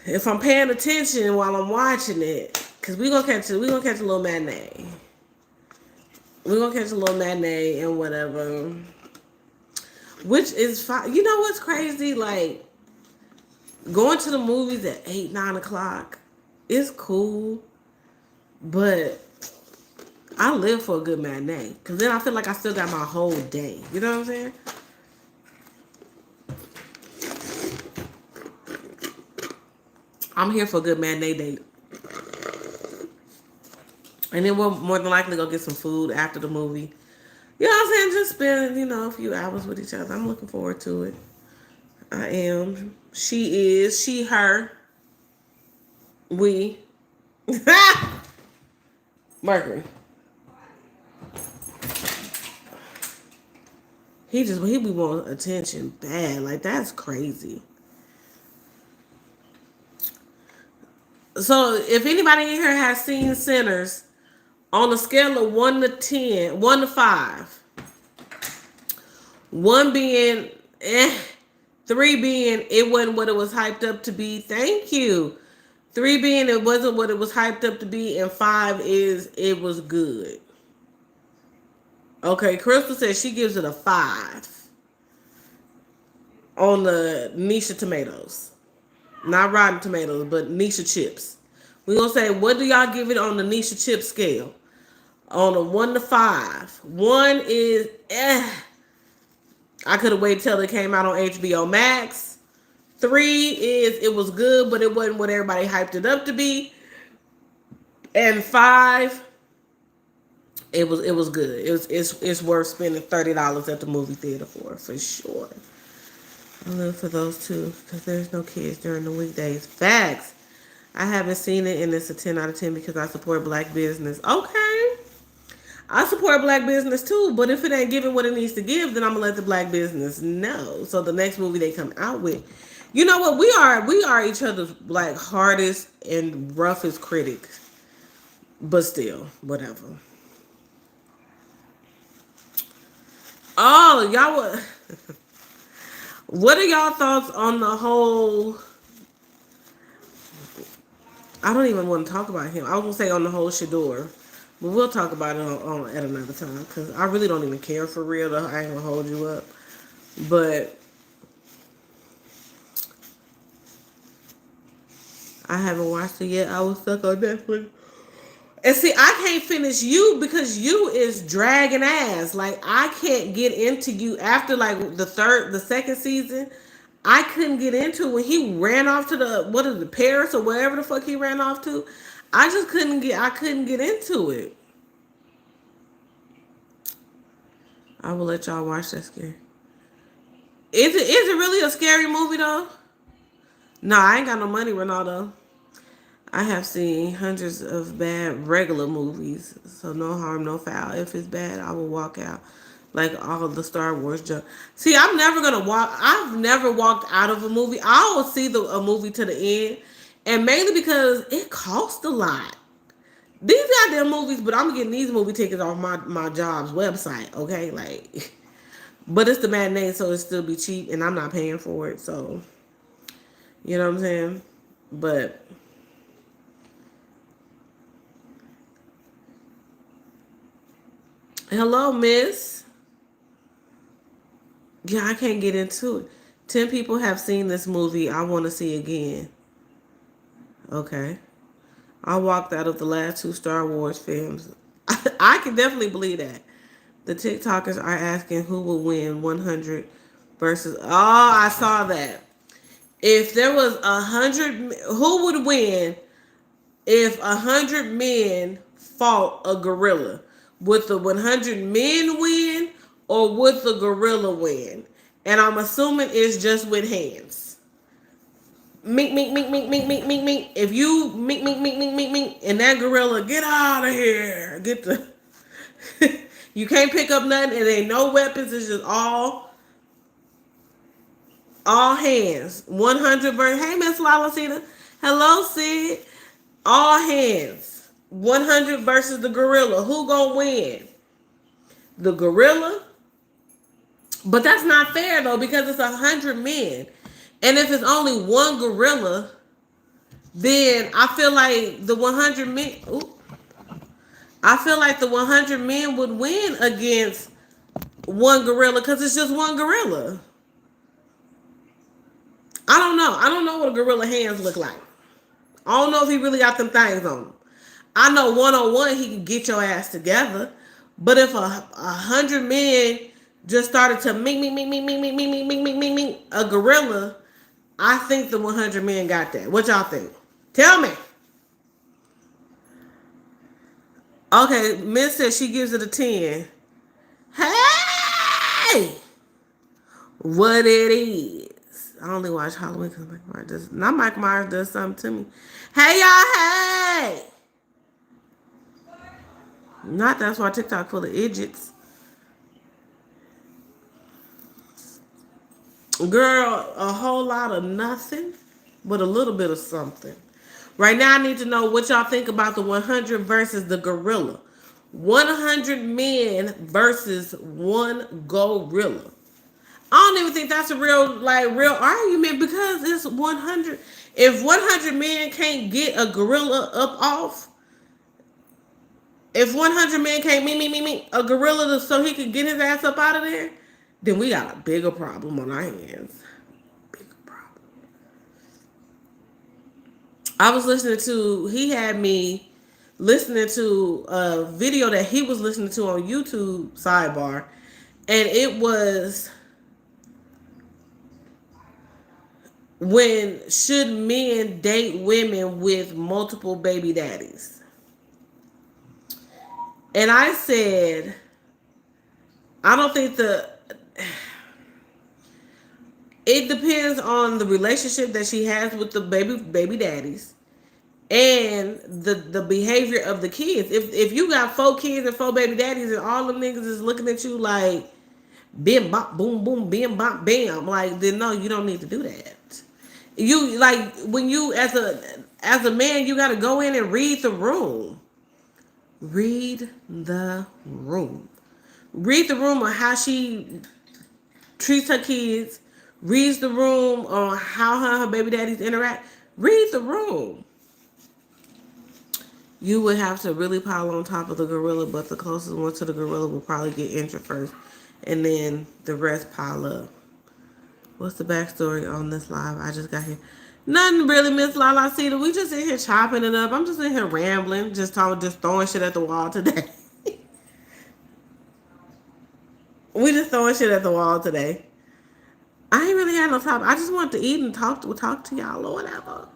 if I'm paying attention while I'm watching it, cause we gonna catch a little matinee. We gonna catch a little matinee and whatever, which is fine. You know what's crazy? Like going to the movies at 8, 9 o'clock. It's cool, but I live for a good matinee, cause then I feel like I still got my whole day. You know what I'm saying? I'm here for a good matinee date. And then we'll more than likely go get some food after the movie. You know what I'm saying? Just spend, a few hours with each other. I'm looking forward to it. I am. She is. She, her. We. Mercury. He be wanting attention bad. Like, that's crazy. So, if anybody in here has seen Sinners, on a scale of 1 to 10, 1 to 5, 1 being eh, 3 being it wasn't what it was hyped up to be. Thank you. 3 being it wasn't what it was hyped up to be, and 5 is it was good. Okay, Crystal says she gives it a 5 on the Nisha tomatoes. Not Rotten Tomatoes, but Nisha chips. We're gonna say, what do y'all give it on the Nisha chip scale? On a 1 to 5. 1 is I could have waited till it came out on HBO Max. 3 is it was good, but it wasn't what everybody hyped it up to be. And 5, it was good. It's worth spending $30 at the movie theater for sure. I live for those two because there's no kids during the weekdays. Facts. I haven't seen it, and it's a 10 out of 10 because I support black business. Okay. I support black business too, but if it ain't giving what it needs to give, then I'm gonna let the black business know. So the next movie they come out with, you know what? We are each other's like hardest and roughest critics, but still, whatever. Oh, y'all, what are y'all thoughts on the whole? I don't even want to talk about him. I was gonna say on the whole Shador, but we'll talk about it on at another time because I really don't even care for real. Though I ain't gonna hold you up, but I haven't watched it yet. I was stuck on Netflix. And see, I can't finish you because you is dragging ass. Like I can't get into you after like the second season. I couldn't get into it when he ran off to the Paris or wherever the fuck he ran off to. I couldn't get into it. I will let y'all watch that scary. Is it really a scary movie though? No, I ain't got no money, Ronaldo. I have seen hundreds of bad regular movies, so no harm, no foul. If it's bad, I will walk out. Like all of the Star Wars junk. See, I'm never gonna walk. I've never walked out of a movie. I will see a movie to the end, and mainly because it costs a lot. These goddamn movies, but I'm getting these movie tickets off my job's website. Okay, like, but it's the matinee, so it still be cheap, and I'm not paying for it. So, you know what I'm saying? But Hello, miss. Yeah, I can't get into it. 10 people have seen this movie. I want to see again. Okay. I walked out of the last two Star Wars films. I can definitely believe that. The TikTokers are asking who will win 100 versus. Oh, I saw that. If there was 100, who would win if 100 men fought a gorilla? Would the 100 men win or would the gorilla win? And I'm assuming it's just with hands. Mink, mink, mink, mink, mink, mink, mink, mink. If you mink, mink, mink, mink, mink, mink, and that gorilla, get out of here. Get the. You can't pick up nothing. It ain't no weapons. It's just all hands. 100 versus. Hey, Miss Lalacita. Hello, Sid. All hands. 100 versus the gorilla. Who gonna win? The gorilla? But that's not fair though because it's 100 men, and if it's only one gorilla, then I feel like the 100 men. Ooh, I feel like the 100 men would win against one gorilla because it's just one gorilla. I don't know. I don't know what a gorilla hands look like. I don't know if he really got them things on him. I know 1-on-1 he can get your ass together, but if a 100 men just started to ming ming ming ming ming ming ming ming ming ming ming a gorilla, I think the 100 men got that. What y'all think? Tell me. Okay, Miss says she gives it a 10. Hey, what it is? I only watch Halloween because Michael Myers does. Not Michael Myers does something to me. Hey y'all, hey. Not that's why TikTok full of idiots. Girl, a whole lot of nothing, but a little bit of something. Right now, I need to know what y'all think about the 100 versus the gorilla. 100 men versus one gorilla. I don't even think that's a real argument because it's 100. If 100 men can't get a gorilla up off, if 100 men can't me a gorilla so he can get his ass up out of there, then we got a bigger problem on our hands. Bigger problem. I was listening to. He had me listening to a video that he was listening to on YouTube sidebar, and it was when should men date women with multiple baby daddies? And I said, I don't think it depends on the relationship that she has with the baby daddies and the behavior of the kids. If you got 4 kids and 4 baby daddies and all them niggas is looking at you like bim bop boom boom bim bop bam, like then no, you don't need to do that. You like when you as a man, you got to go in and read the room. Read the room. Read the room on how she treats her kids. Reads the room on how her baby daddies interact. Read the room. You would have to really pile on top of the gorilla, but the closest one to the gorilla will probably get injured first, and then the rest pile up. What's the backstory on this live? I just got here. Nothing really, Miss Lala Cedar. We just in here chopping it up. I'm just in here rambling, just throwing shit at the wall today. We just throwing shit at the wall today. I ain't really had no topic. I just wanted to eat and talk to y'all or whatever.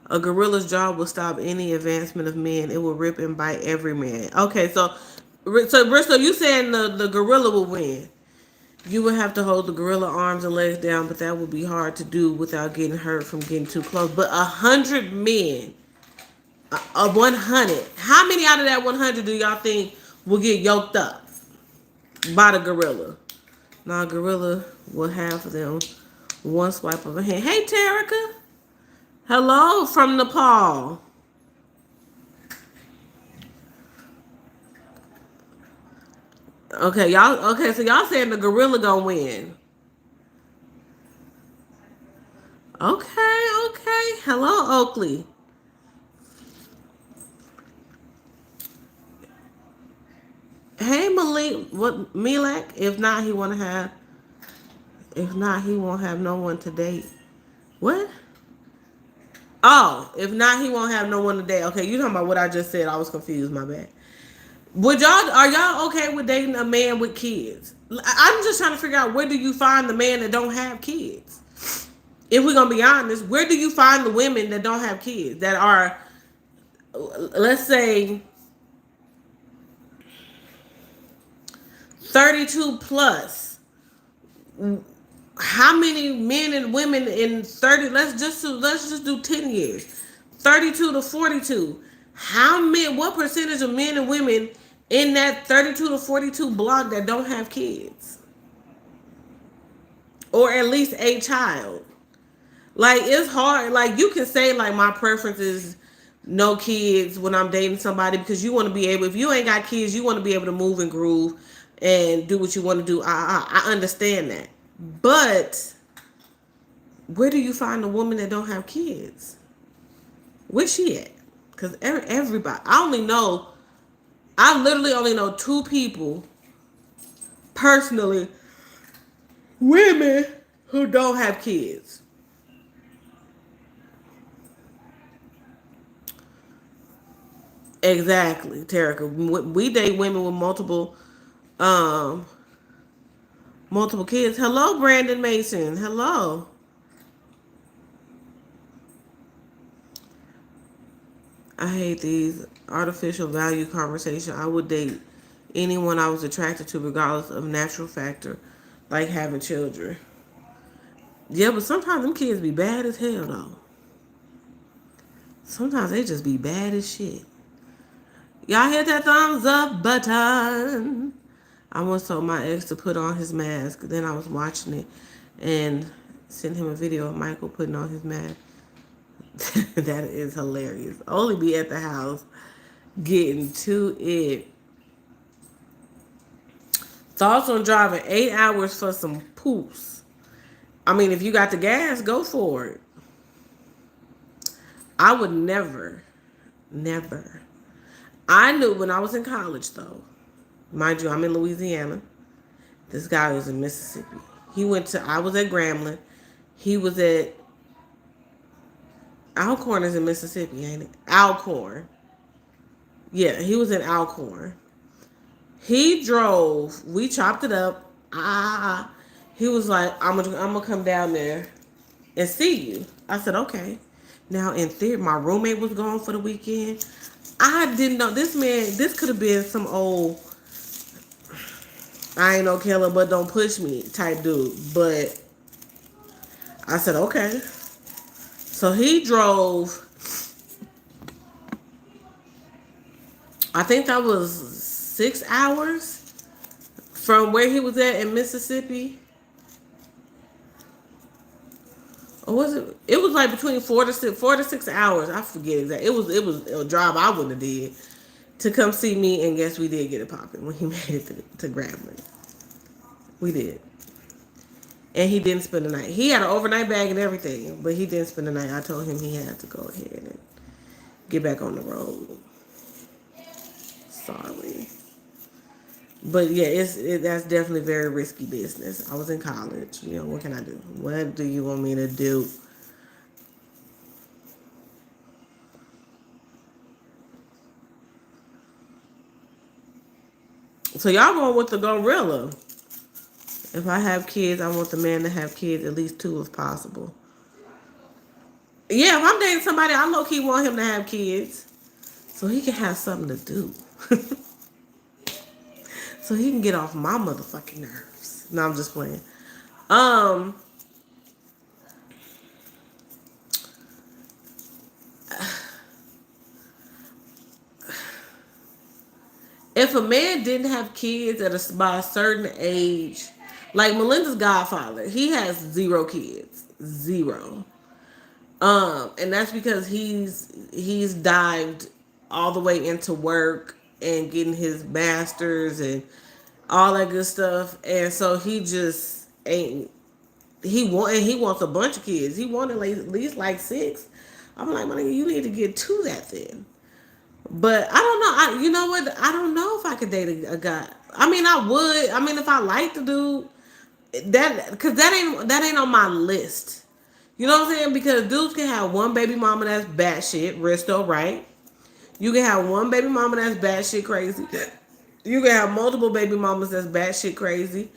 A gorilla's jaw will stop any advancement of men. It will rip and bite every man. Okay, so Bristol, you saying the gorilla will win? You would have to hold the gorilla arms and legs down, but that would be hard to do without getting hurt from getting too close. But 100 men, 100. How many out of that 100 do y'all think will get yoked up by the gorilla? Nah, gorilla will have them one swipe of a hand. Hey, Terica. Hello from Nepal. Okay, y'all. Okay, so y'all saying the gorilla gonna win? Okay, okay. Hello, Oakley. family, what Milak? If not, he want to have. If not, he won't have no one to date. What? Oh, if not, he won't have no one to date. Okay, you talking about what I just said? I was confused. My bad. Are y'all okay with dating a man with kids? I'm just trying to figure out, where do you find the man that don't have kids? If we're gonna be honest, where do you find the women that don't have kids, that are, let's say, 32 plus? How many men and women in 30? Let's just do 10 years, 32 to 42. How many? What percentage of men and women in that 32 to 42 block that don't have kids, or at least a child? Like, it's hard. Like, you can say, like, my preference is no kids when I'm dating somebody, because you want to be able, if you ain't got kids, you want to be able to move and groove and do what you want to do. I understand that. But where do you find a woman that don't have kids? Where's she at? Because everybody, I literally only know two people personally, women who don't have kids. Exactly, Terica. We date women with um, multiple kids. Hello, Brandon Mason. Hello. I hate these artificial value conversation. I would date anyone I was attracted to, regardless of natural factor, like having children. Yeah, but sometimes them kids be bad as hell, though. Sometimes they just be bad as shit. Y'all hit that thumbs up button. I once told my ex to put on his mask. Then I was watching it and sent him a video of Michael putting on his mask. That is hilarious. Only be at the house getting to it. Thoughts on driving 8 hours for some poops? I mean, if you got the gas, go for it. I would never, never. I knew when I was in college, though. Mind you, I'm in Louisiana. This guy was in Mississippi. I was at Grambling. He was at Alcorn is in Mississippi, ain't it? Alcorn. Yeah, he was in Alcorn. He drove. We chopped it up. He was like, I'm gonna come down there and see you. I said, okay. Now, in theory, my roommate was gone for the weekend. I didn't know this man. This could have been some old, I ain't no killer, but don't push me type dude. But I said, okay. So he drove. I think that was 6 hours from where he was at in Mississippi. Or was it? It was like between 4 to 6 hours. I forget exactly. It was a drive I wouldn't have did to come see me, and guess we did get it popping when he made it to Grambling. We did. And he didn't spend the night. He had an overnight bag and everything, but he didn't spend the night. I told him he had to go ahead and get back on the road. Sorry. But yeah, that's definitely very risky business. I was in college. You know, what can I do? What do you want me to do? So y'all going with the gorilla. If I have kids, I want the man to have kids, at least 2 if possible. Yeah, if I'm dating somebody, I low-key want him to have kids so he can have something to do. So he can get off my motherfucking nerves. No, I'm just playing. If a man didn't have kids by a certain age, like Melinda's godfather, he has 0 kids. 0. And that's because he's dived all the way into work and getting his masters and all that good stuff. And so he just ain't he wants a bunch of kids. He wanted like, at least like 6. I'm like, man, you need to get to that then. But I don't know. You know what? I don't know if I could date a guy I mean, I would. I mean, if I like the dude, that because that ain't on my list. You know what I'm saying? Because dudes can have one baby mama that's batshit, Risto, right? You can have one baby mama that's batshit crazy. You can have multiple baby mamas that's batshit crazy.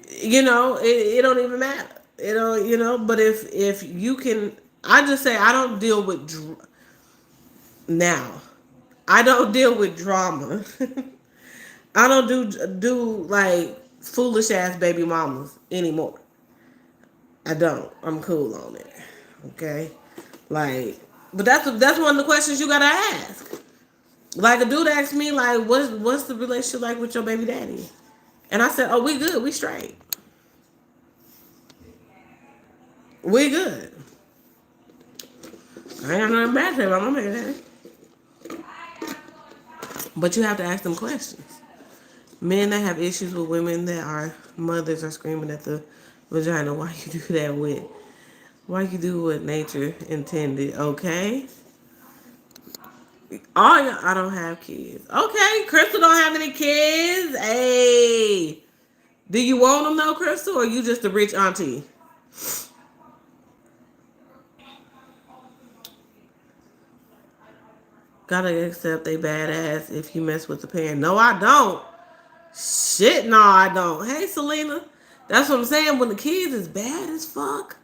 You know, it don't even matter. You know, But if you can, I just say I don't deal with now. I don't deal with drama. I don't do like foolish ass baby mamas anymore. I don't. I'm cool on it. Okay, like, but that's one of the questions you gotta ask. Like a dude asked me like, what's the relationship like with your baby daddy? And I said, oh, we good, we straight, we good. I ain't got nothing bad to say about my baby daddy. But you have to ask them questions. Men that have issues with women that are mothers are screaming at the vagina. Why you do that with? Why you do what nature intended? Okay. Oh, yeah, I don't have kids. Okay, Crystal don't have any kids. Hey, do you want them though, Crystal, or you just a rich auntie? Gotta accept they badass if you mess with the parent. No, I don't. Shit, no, I don't. Hey, Selena, that's what I'm saying. When the kids is bad as fuck,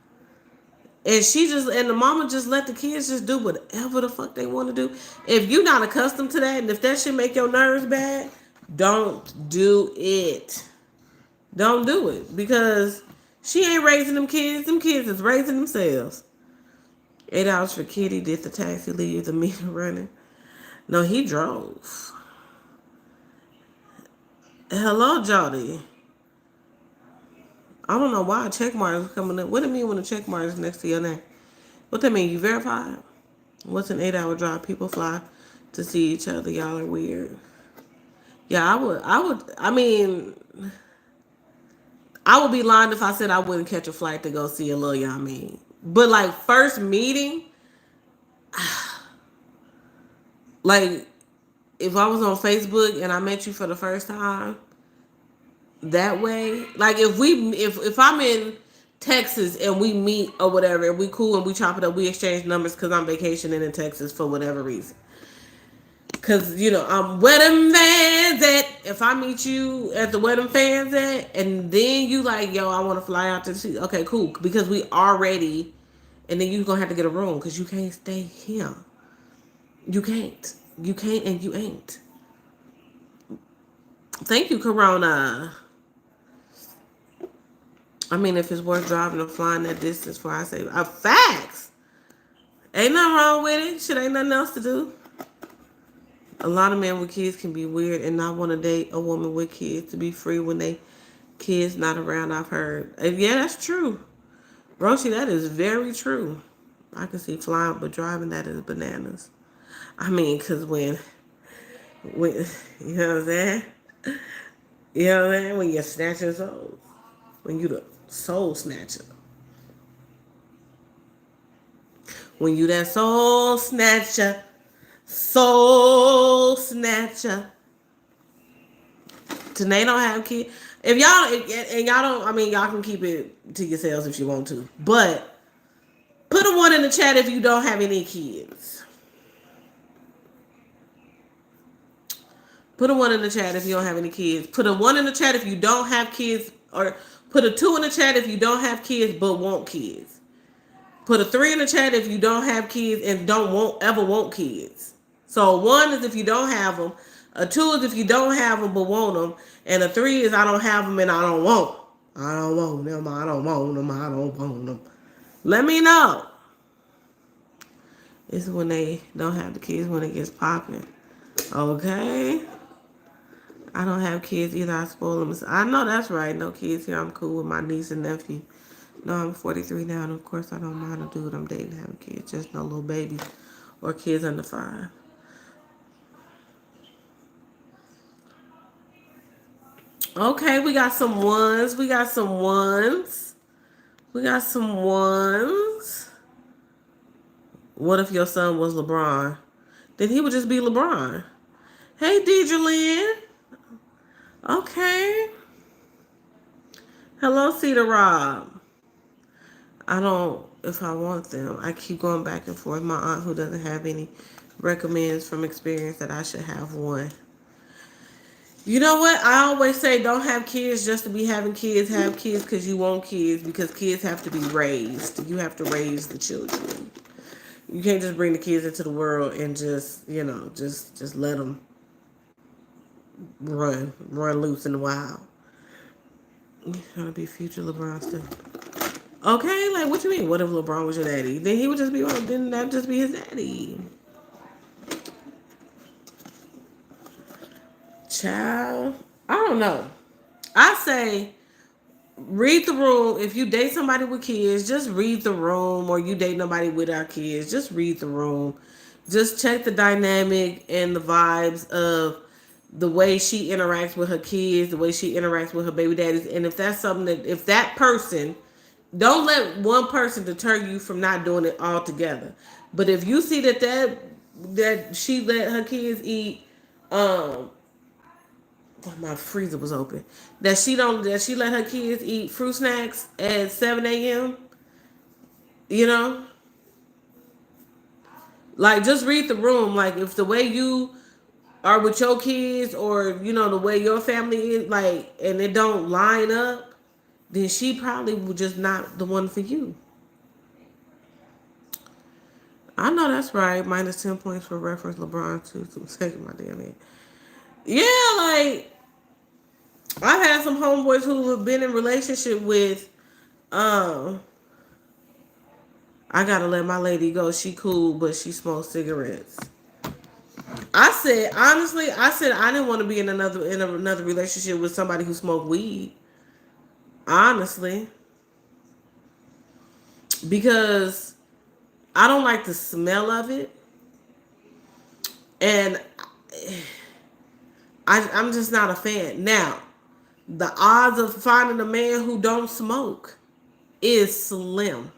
and the mama just let the kids just do whatever the fuck they want to do. If you're not accustomed to that, and if that shit make your nerves bad, don't do it. Don't do it because she ain't raising them kids. Them kids is raising themselves. $8 for Kitty. Did the taxi leave the meter running? No, he drove. Hello, Jody. I don't know why a check mark is coming up. What do it mean when a check mark is next to your name? What that mean? You verified? What's an 8-hour drive? People fly to see each other. Y'all are weird. Yeah, I mean, I would be lying if I said I wouldn't catch a flight to go see a Lil Yachty. But like first meeting, like if I was on Facebook and I met you for the first time, that way, like if I'm in Texas and we meet or whatever, and we cool and we chop it up, we exchange numbers because I'm vacationing in Texas for whatever reason. Cause I'm wedding fans at. If I meet you at the wedding fans at, and then you like, yo, I want to fly out to see. Okay, cool. Because we already, and then you gonna have to get a room because you can't stay here. You can't. You can't, and you ain't. Thank you, Corona. I mean, if it's worth driving or flying that distance for, I say, facts. Ain't nothing wrong with it. Shit, ain't nothing else to do. A lot of men with kids can be weird and not want to date a woman with kids to be free when they kids not around. I've heard. And yeah, that's true. Roshi, that is very true. I can see flying, but driving that is bananas. I mean, because when, you know what I'm saying? You know what I'm saying? When you're snatching souls. When you the soul snatcher. When you that soul snatcher. Soul snatcher. Tanae don't have kids. If y'all don't, I mean, y'all can keep it to yourselves if you want to. But put a 1 in the chat if you don't have any kids. Put a 1 in the chat if you don't have any kids. Put a 1 in the chat if you don't have kids, or put a 2 in the chat if you don't have kids but want kids. Put a 3 in the chat if you don't have kids and don't ever want kids. So 1 is if you don't have them. A 2 is if you don't have them but want them. And a 3 is I don't have them and I don't want them. I don't want them. I don't want them. I don't want them. Let me know. It's when they don't have the kids when it gets popping. Okay. I don't have kids either. I spoil them. I know that's right. No kids here. I'm cool with my niece and nephew. No, I'm 43 now, and of course I don't mind a dude I'm dating having kids. Just no little babies or kids under 5. Okay, we got some ones. We got some ones. We got some ones. What if your son was LeBron? Then he would just be LeBron. Hey, Deidre Lynn. Okay. Hello, Cedar Rob. I don't, if I want them, I keep going back and forth. My aunt, who doesn't have any, recommends from experience that I should have one. You know what? I always say don't have kids just to be having kids. Have kids because you want kids, because kids have to be raised. You have to raise the children. You can't just bring the kids into the world and just, just let them run loose in the wild. You're trying to be future LeBron stuff. Okay, like what you mean? What if LeBron was your daddy? Then he would just be, then that just be his daddy. Child, I don't know. I say read the room. If you date somebody with kids, just read the room. Or you date nobody without kids, just read the room. Just check the dynamic and the vibes of the way she interacts with her kids, the way she interacts with her baby daddies. And if that's something that, if that person, don't let one person deter you from not doing it altogether. But if you see that she let her kids eat, um, oh, my freezer was open. That she let her kids eat fruit snacks at 7 a.m. You know, like just read the room. Like if the way you are with your kids, or the way your family is, like, and it don't line up, then she probably was just not the one for you. I know that's right. Minus 10 points for reference LeBron too. So taking my damn head. Yeah, like I've had some homeboys who have been in relationship with. Um, I gotta let my lady go. She cool, but she smokes cigarettes. I said honestly, I didn't want to be in another relationship with somebody who smoked weed. Honestly, because I don't like the smell of it, and I'm just not a fan. Now, the odds of finding a man who don't smoke is slim.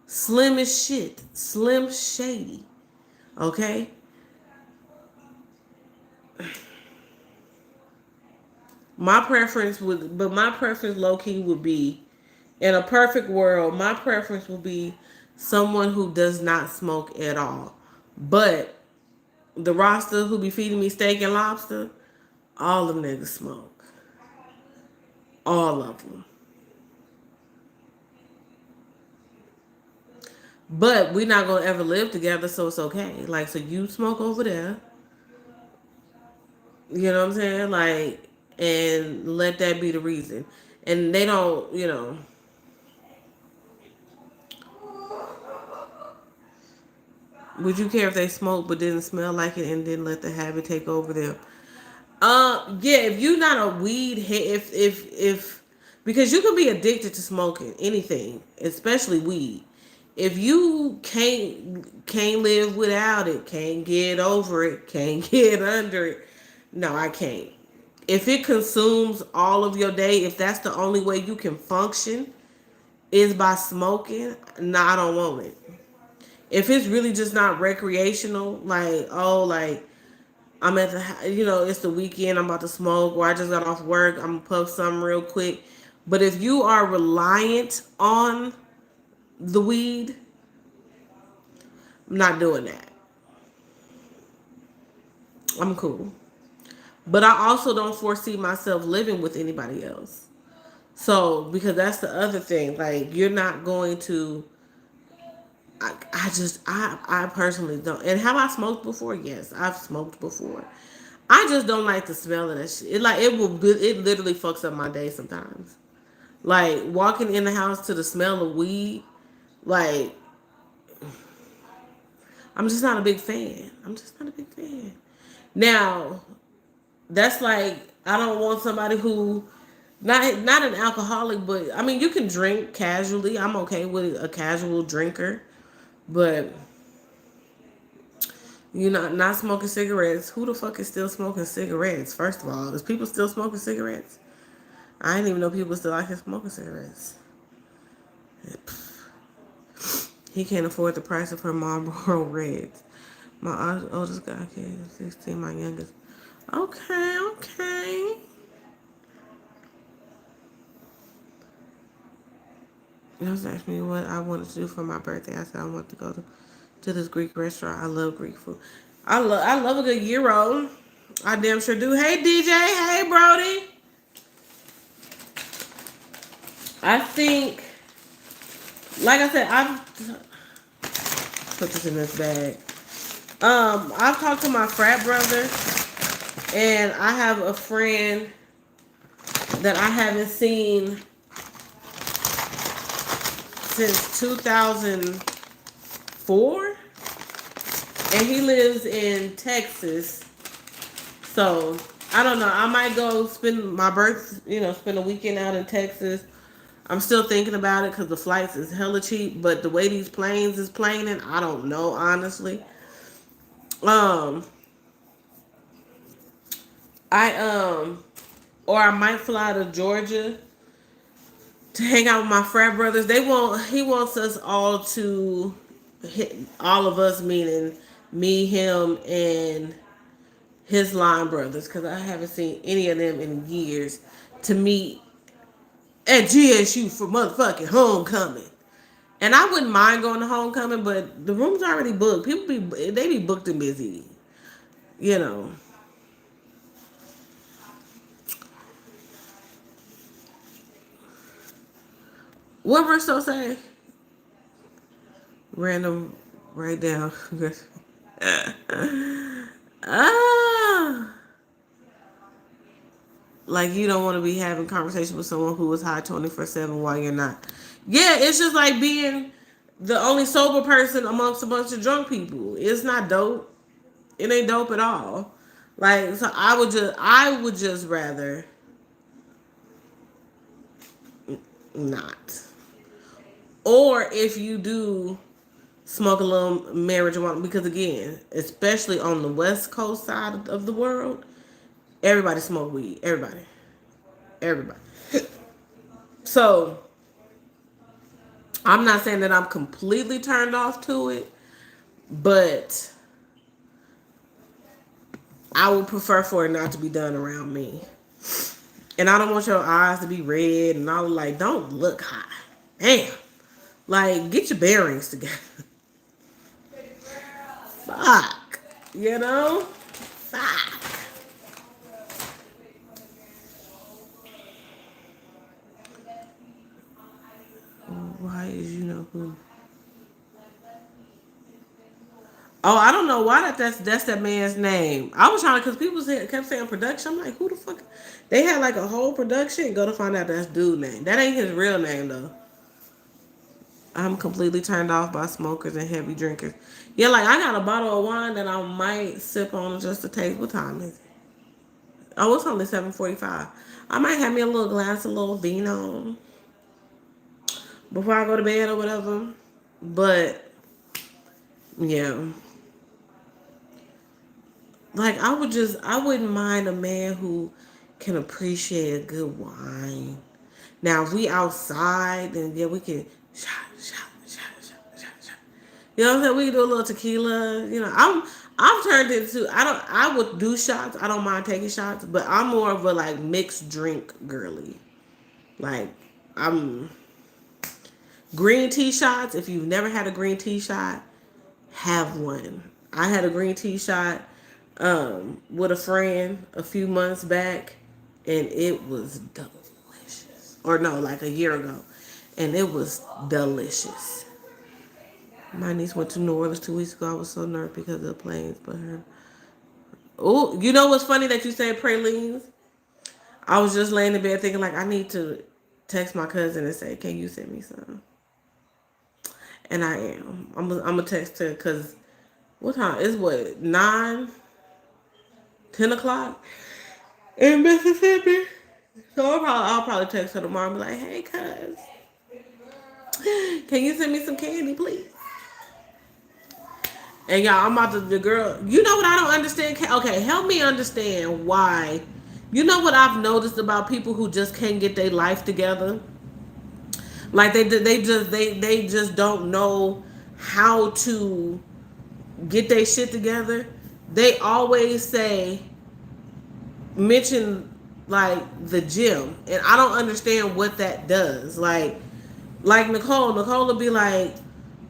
Slim as shit. Slim shady. Okay? My preference low key would be, in a perfect world, my preference would be someone who does not smoke at all. But the roster who be feeding me steak and lobster, all of them niggas smoke. All of them. But we're not gonna ever live together, so it's okay. Like, so you smoke over there, you know what I'm saying? Like, and let that be the reason. And they don't, would you care if they smoked but didn't smell like it and didn't let the habit take over them? Yeah, if you're not a weed head, if because you can be addicted to smoking anything, especially weed. If you can't live without it, can't get over it, can't get under it, no, I can't. If it consumes all of your day, if that's the only way you can function is by smoking, no, I don't want it. If it's really just not recreational, like, oh, like I'm at the, it's the weekend, I'm about to smoke, or I just got off work, I'm gonna puff something real quick. But if you are reliant on the weed, I'm not doing that. I'm cool. But I also don't foresee myself living with anybody else. So, because that's the other thing, like, you're not going to, I personally don't. And have I smoked before? Yes, I've smoked before. I just don't like the smell of that shit. It literally fucks up my day sometimes. Like walking in the house to the smell of weed, like I'm just not a big fan. I'm just not a big fan. Now, that's like I don't want somebody who not an alcoholic, but I mean you can drink casually. I'm okay with a casual drinker, but you not smoking cigarettes. Who the fuck is still smoking cigarettes? First of all, is people still smoking cigarettes? I didn't even know people still out here smoking cigarettes. He can't afford the price of her Marlboro Reds. My oldest guy, okay, 16, my youngest. Okay, okay. He was asking me what I wanted to do for my birthday. I said I want to go to this Greek restaurant. I love Greek food. I love a good gyro. I damn sure do. Hey DJ, hey Brody. I think, like I said, I've put this in this bag. I've talked to my frat brother, and I have a friend that I haven't seen since 2004, and he lives in Texas. So I don't know. I might go spend my spend a weekend out in Texas. I'm still thinking about it because the flights is hella cheap, but the way these planes is planing, I don't know honestly. Um, I or I might fly to Georgia to hang out with my frat brothers. He wants us all to hit, all of us meaning me, him, and his line brothers, because I haven't seen any of them in years, to meet at GSU for motherfucking homecoming. And I wouldn't mind going to homecoming, but the room's already booked. They be booked and busy, you know. What verse so say? Random, write down. Ah, like you don't want to be having conversation with someone who is high 24/7 while you're not. Yeah, it's just like being the only sober person amongst a bunch of drunk people. It's not dope. It ain't dope at all. Like, so I would just rather not. Or if you do smoke a little marijuana, because again, especially on the West Coast side of the world, everybody smoke weed. Everybody. So I'm not saying that I'm completely turned off to it, but I would prefer for it not to be done around me. And I don't want your eyes to be red and all, like, don't look high. Damn. Like, get your bearings together. Fuck. You know? Fuck. Why is you know who? Oh, I don't know why that's that man's name. I was trying to, because kept saying production. I'm like, who the fuck? They had like a whole production. Go to find out that's dude name. That ain't his real name though. I'm completely turned off by smokers and heavy drinkers. Yeah, like I got a bottle of wine that I might sip on just to taste. What time is it? Oh, it's only 7:45. I might have me a little glass of little vino before I go to bed or whatever. But yeah, like I wouldn't mind a man who can appreciate a good wine. Now if we outside, then yeah, we can shot. You know what I'm saying? We can do a little tequila. You know, I've turned into I would do shots. I don't mind taking shots, but I'm more of a like mixed drink girly. Like I'm green tea shots. If you've never had a green tea shot, have one. I had a green tea shot with a friend a few months back, and it was delicious. Or no, like a year ago, and it was delicious. My niece went to New Orleans 2 weeks ago. I was so nervous because of the planes, but her. Oh, you know what's funny that you said pralines? I was just laying in bed thinking like I need to text my cousin and say, "Can you send me some?" And I am. I'm gonna text her because what time? It's what 9, 10 o'clock in Mississippi. So I'll probably text her tomorrow and be like, "Hey, cuz, can you send me some candy, please?" And y'all, I'm about to the girl. You know what I don't understand? Okay, help me understand why. You know what I've noticed about people who just can't get their life together? Like they just don't know how to get their shit together. They always mention like the gym, and I don't understand what that does. Like Like Nicole will be like,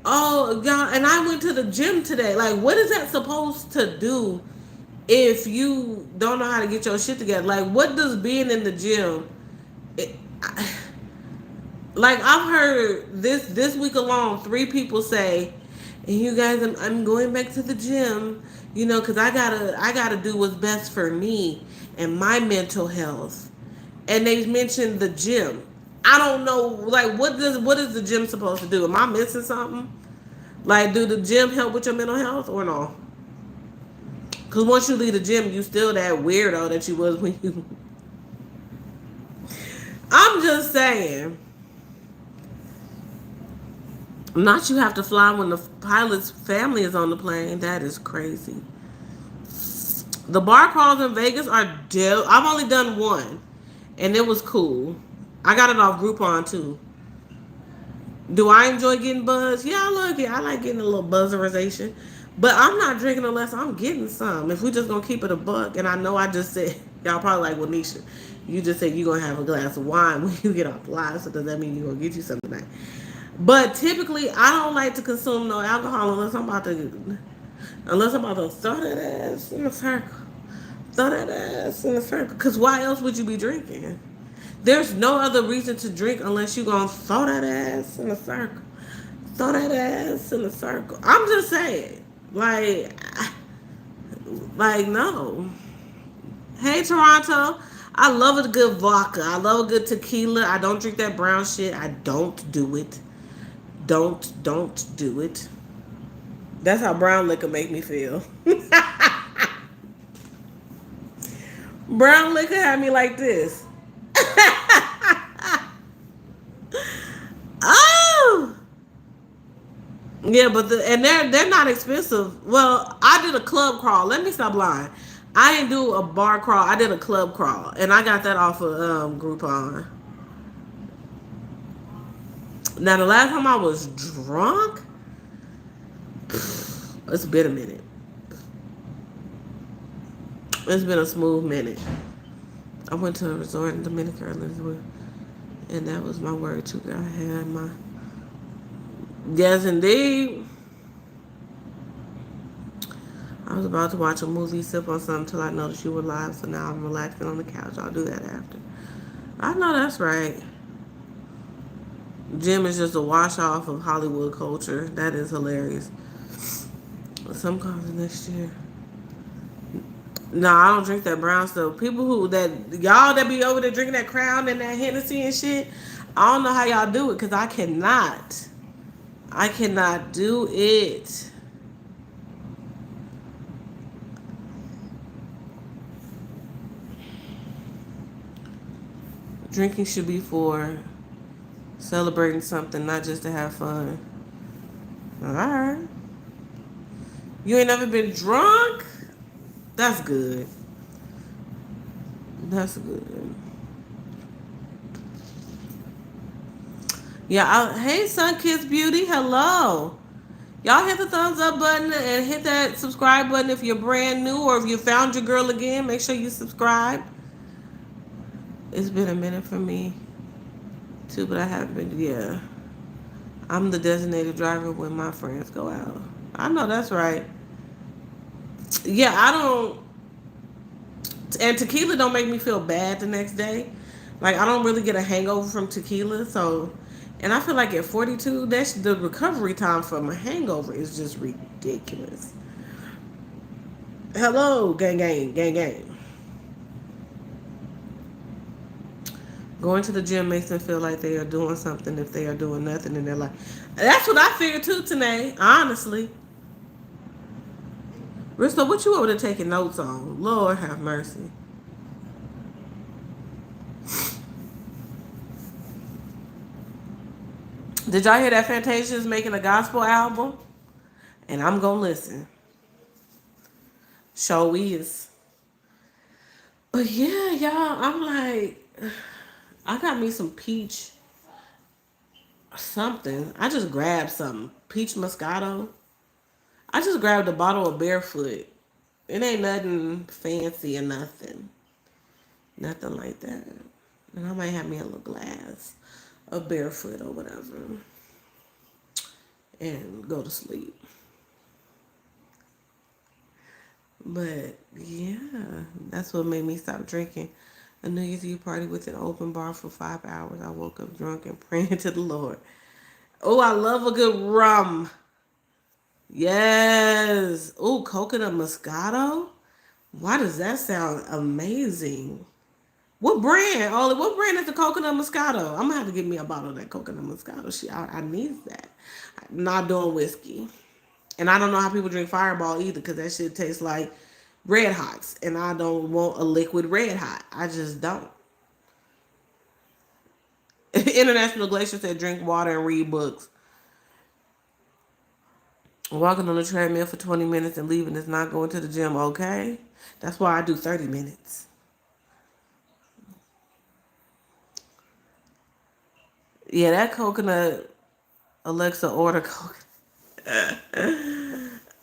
"Oh, y'all," and I went to the gym today. Like, what is that supposed to do if you don't know how to get your shit together? Like, what does being in the gym? It, like I've heard this week alone, 3 people say, "And you guys, I'm going back to the gym, you know, because I gotta do what's best for me and my mental health." And they mentioned the gym. I don't know, like what is the gym supposed to do? Am I missing something? Like, do the gym help with your mental health or no? Because once you leave the gym, you still that weirdo that you was when you. I'm just saying. Not you have to fly when the pilot's family is on the plane. That is crazy. The bar crawls in Vegas are dope. I've only done one, and it was cool. I got it off Groupon too. Do I enjoy getting buzzed? Yeah, I love it. I like getting a little buzzerization. But I'm not drinking unless I'm getting some. If we just gonna keep it a buck, and I know I just said y'all probably like, well, Nisha, you just said you gonna have a glass of wine when you get off live, so does that mean you gonna get you something tonight? But typically, I don't like to consume no alcohol unless I'm about to throw that ass in a circle. Throw that ass in a circle. Cause why else would you be drinking? There's no other reason to drink unless you gonna throw that ass in a circle. Throw that ass in a circle. I'm just saying, like no. Hey Toronto, I love a good vodka. I love a good tequila. I don't drink that brown shit. I don't do it. Don't do it. That's how brown liquor make me feel. Brown liquor had me like this. Oh, yeah, but they're not expensive. Well, I did a club crawl. Let me stop lying. I didn't do a bar crawl. I did a club crawl, and I got that off of Groupon. Now, the last time I was drunk, it's been a minute. It's been a smooth minute. I went to a resort in Dominica earlier, and that was my word too. I had my yes, indeed. I was about to watch a movie, sip on something until I noticed you were live, so now I'm relaxing on the couch. I'll do that after. I know that's right. Gym is just a wash off of Hollywood culture. That is hilarious. Some comes next year. No, I don't drink that brown stuff. People y'all that be over there drinking that Crown and that Hennessy and shit, I don't know how y'all do it because I cannot. I cannot do it. Drinking should be for celebrating something, not just to have fun. Alright. You ain't never been drunk? That's good. That's good. Yeah, hey Sun Kiss Beauty, hello. Y'all hit the thumbs up button and hit that subscribe button if you're brand new or if you found your girl again. Make sure you subscribe. It's been a minute for me too, but I haven't been. Yeah, I'm the designated driver when my friends go out. I know that's right. Yeah, I don't. And tequila don't make me feel bad the next day. Like I don't really get a hangover from tequila, so. And I feel like at 42, that's the recovery time from a hangover is just ridiculous. Hello, gang, gang, gang, gang. Going to the gym makes them feel like they are doing something if they are doing nothing in their life. That's what I figured too today, honestly. Risto, what you over there taking notes on? Lord have mercy. Did y'all hear that Fantasia is making a gospel album? And I'm gonna listen. Show is. But yeah, y'all, I'm like, I got me some peach something. I just grabbed something. Peach Moscato. I just grabbed a bottle of Barefoot. It ain't nothing fancy or nothing. Nothing like that. And I might have me a little glass barefoot or whatever and go to sleep. But yeah, that's what made me stop drinking. A New Year's Eve party with an open bar for 5 hours. I woke up drunk and praying to the Lord. Oh, I love a good rum. Yes. Oh, coconut Moscato. Why does that sound amazing? What brand? Ollie, what brand is the coconut Moscato? I'm gonna have to get me a bottle of that coconut Moscato. I need that. I'm not doing whiskey. And I don't know how people drink Fireball either because that shit tastes like Red Hots. And I don't want a liquid Red Hot. I just don't. International Glacier said drink water and read books. Walking on the treadmill for 20 minutes and leaving is not going to the gym, okay? That's why I do 30 minutes. Yeah, that coconut, Alexa, order coconut.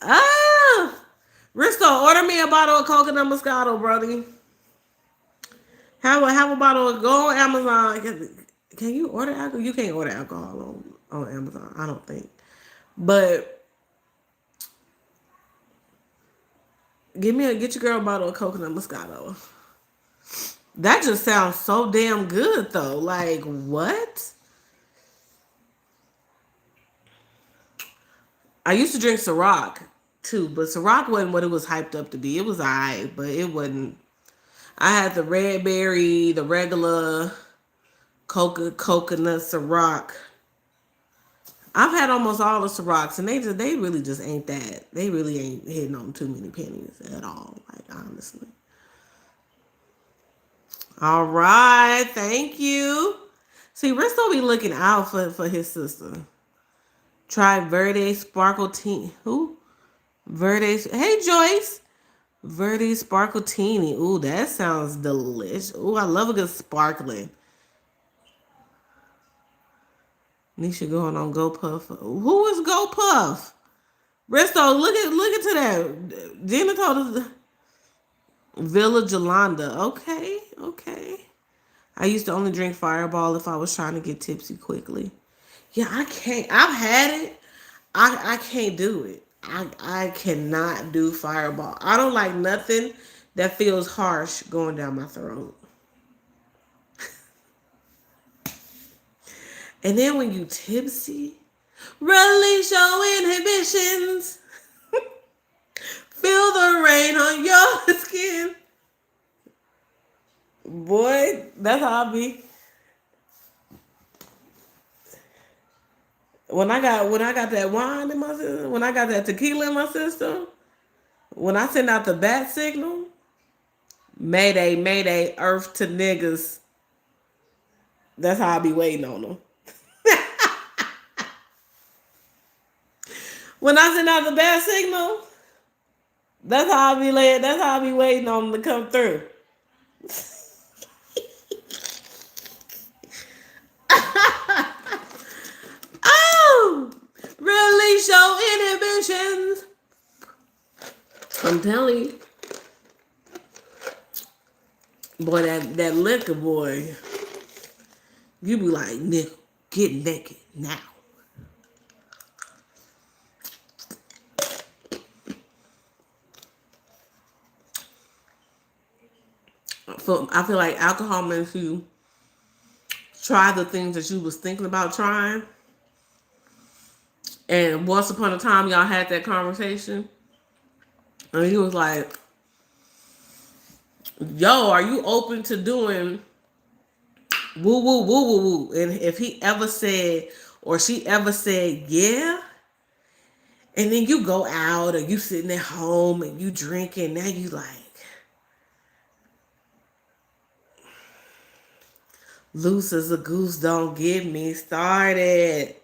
Ah! Risto, order me a bottle of coconut Moscato, brody. Have a bottle of, go on Amazon. Can you order alcohol? You can't order alcohol on Amazon, I don't think. But get your girl a bottle of coconut Moscato. That just sounds so damn good though. Like what? I used to drink Ciroc too, but Ciroc wasn't what it was hyped up to be. It was alright, but it wasn't. I had the red berry, the regular coconut Ciroc. I've had almost all the Cirocs, and they really just ain't that. They really ain't hitting on too many pennies at all. Like honestly. All right, thank you. See, Risto be looking out for his sister. Try Verde Sparkle Tea. Who? Verde. Hey, Joyce. Verde Sparkletini. Ooh, that sounds delicious. Ooh, I love a good sparkling. Nisha going on Go Puff. Who is Go Puff? Bristow, look into that. Gina told us Villa Jolanda. Okay, okay. I used to only drink Fireball if I was trying to get tipsy quickly. Yeah, I can't. I've had it. I can't do it. I cannot do Fireball. I don't like nothing that feels harsh going down my throat. And then when you tipsy, release your inhibitions. Feel the rain on your skin. Boy, that's how I be. When I got that wine in my system, when I got that tequila in my system, when I send out the bat signal, Mayday, Mayday, Earth to niggas. That's how I be waiting on them. When I send out the bat signal, that's how I be laying. That's how I be waiting on them to come through. Oh, release your inhibitions. I'm telling you, boy, that liquor, boy, you be like, nigga, get naked now. I feel like alcohol makes you try the things that you was thinking about trying. And once upon a time, y'all had that conversation, and he was like, "Yo, are you open to doing woo woo woo woo woo?" And if he ever said or she ever said yeah, and then you go out or you sitting at home and you drinking, now you like, loose as a goose, don't get me started.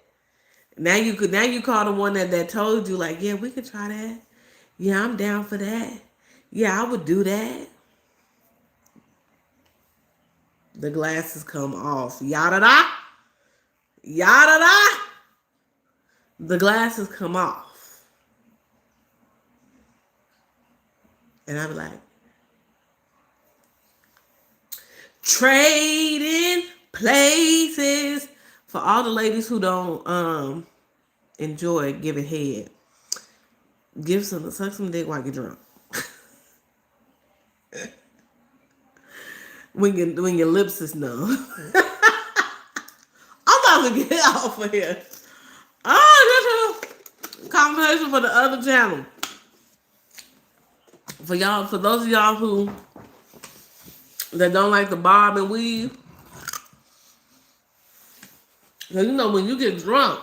Now you call the one that told you like, yeah, we could try that. Yeah, I'm down for that. Yeah, I would do that. The glasses come off. Yada da. Yada da. The glasses come off. And I'm like, trading places For all the ladies who don't enjoy giving head, suck some dick while you're drunk. when your lips is numb. I'm about to get off of here. Oh, this is a conversation for the other channel. For those of y'all who that don't like the bob and weave, because you know when you get drunk,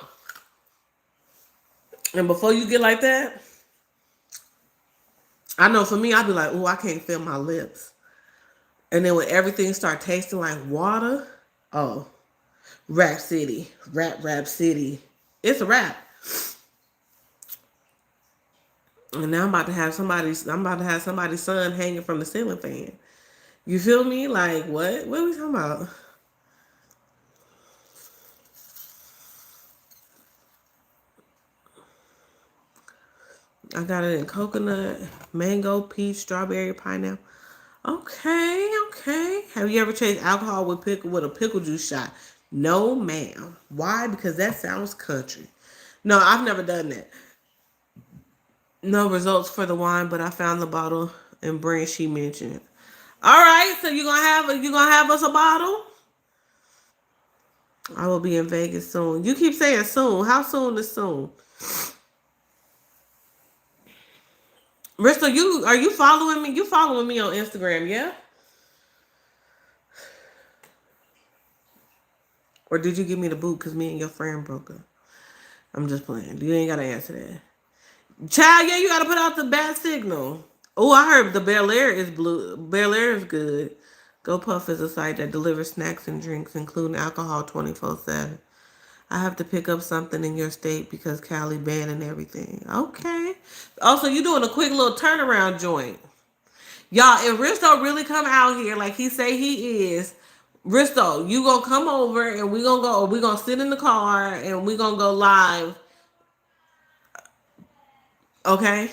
and before you get like that, I know for me, I'd be like, oh, I can't feel my lips. And then when everything start tasting like water, oh, Rap City, Rap City, it's a rap. And now I'm about to have somebody's son hanging from the ceiling fan. You feel me? Like what? What are we talking about? I got it in coconut, mango, peach, strawberry, pineapple. Okay. Have you ever chased alcohol with a pickle juice shot? No, ma'am. Why? Because that sounds country. No, I've never done that. No results for the wine, but I found the bottle and brand she mentioned. All right, so you gonna have us a bottle? I will be in Vegas soon. You keep saying soon. How soon is soon? Bristol, are you following me? You following me on Instagram, yeah? Or did you give me the boot because me and your friend broke up? I'm just playing. You ain't gotta answer that. Child, yeah, you gotta put out the bat signal. Oh, I heard the Bel Air is blue. Bel Air is good. Go Puff is a site that delivers snacks and drinks, including alcohol 24/7. I have to pick up something in your state because Cali banning everything. Okay. Also, you doing a quick little turnaround joint. Y'all, if Risto really come out here like he say he is, Risto, you gonna come over and we gonna sit in the car and we gonna go live. Okay?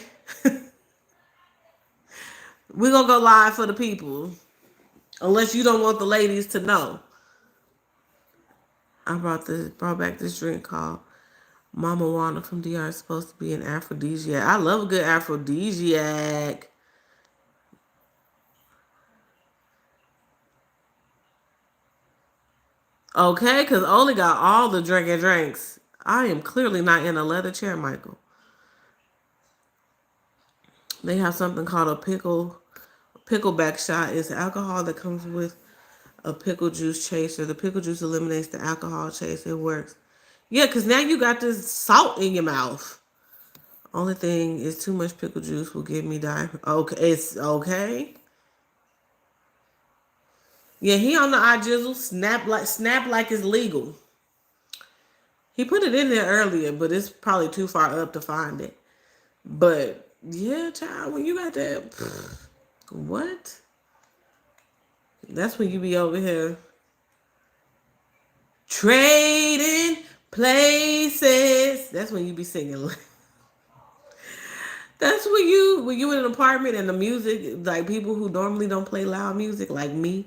We gonna go live for the people. Unless you don't want the ladies to know. I brought back this drink called Mama Wana from DR. It's supposed to be an aphrodisiac. I love a good aphrodisiac. Okay, because Oli got all the drinks. I am clearly not in a leather chair, Michael. They have something called a pickleback shot. It's alcohol that comes with a pickle juice chaser. The pickle juice eliminates the alcohol chase. It works. Yeah, because now you got this salt in your mouth. Only thing is too much pickle juice will give me diarrhea. Okay, it's okay. Yeah, he on the iJizzle. Snap like it's legal. He put it in there earlier, but it's probably too far up to find it. But yeah, child, when you got that, what? That's when you be over here trading places. That's when you be singing. That's when you in an apartment and the music, like people who normally don't play loud music, like me,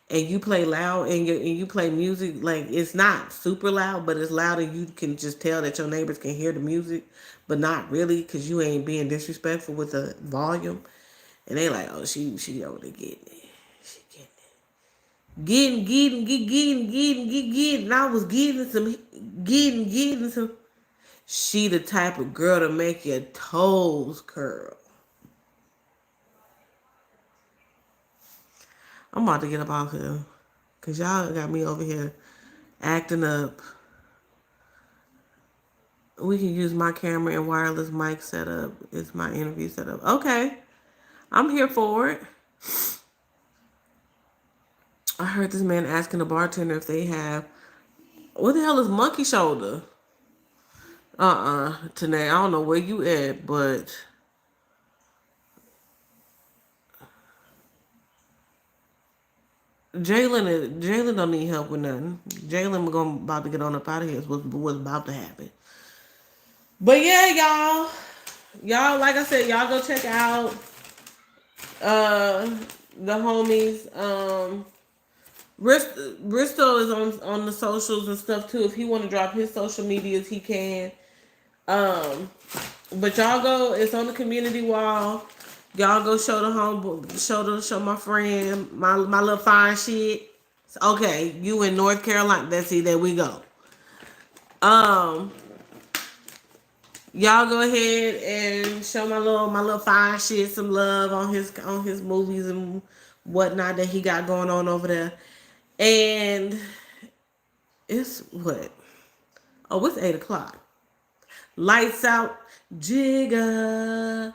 and you play loud and you play music like it's not super loud, but it's loud and you can just tell that your neighbors can hear the music, but not really because you ain't being disrespectful with the volume, and they like, oh, she over there getting it, she getting it, getting, and I was getting some. She the type of girl to make your toes curl. I'm about to get up off here. Because y'all got me over here acting up. We can use my camera and wireless mic setup. It's my interview setup. Okay. I'm here for it. I heard this man asking the bartender if they have... What the hell is monkey shoulder? Tanae, I don't know where you at, but... Jalen don't need help with nothing. Jalen about to get on up out of here. Is what's about to happen. But yeah, y'all, like I said, y'all go check out the homies Bristol is on the socials and stuff too. If he want to drop his social medias, he can. But y'all go. It's on the community wall. Y'all go show the show my friend my little fine shit. Okay, you in North Carolina. That's it. There we go. Y'all go ahead and show my little fine shit some love on his movies and whatnot that he got going on over there. And it's what? Oh, it's 8:00. Lights out, Jigga.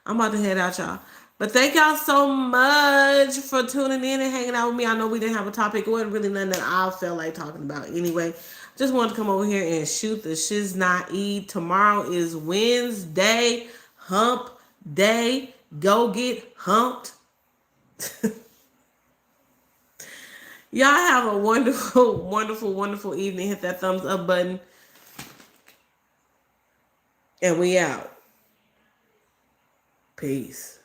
I'm about to head out, y'all. But thank y'all so much for tuning in and hanging out with me. I know we didn't have a topic. It wasn't really nothing that I felt like talking about anyway. Just wanted to come over here and shoot the shiznai. Tomorrow is Wednesday, hump day. Go get humped. Y'all have a wonderful, wonderful, wonderful evening. Hit that thumbs up button. And we out. Peace.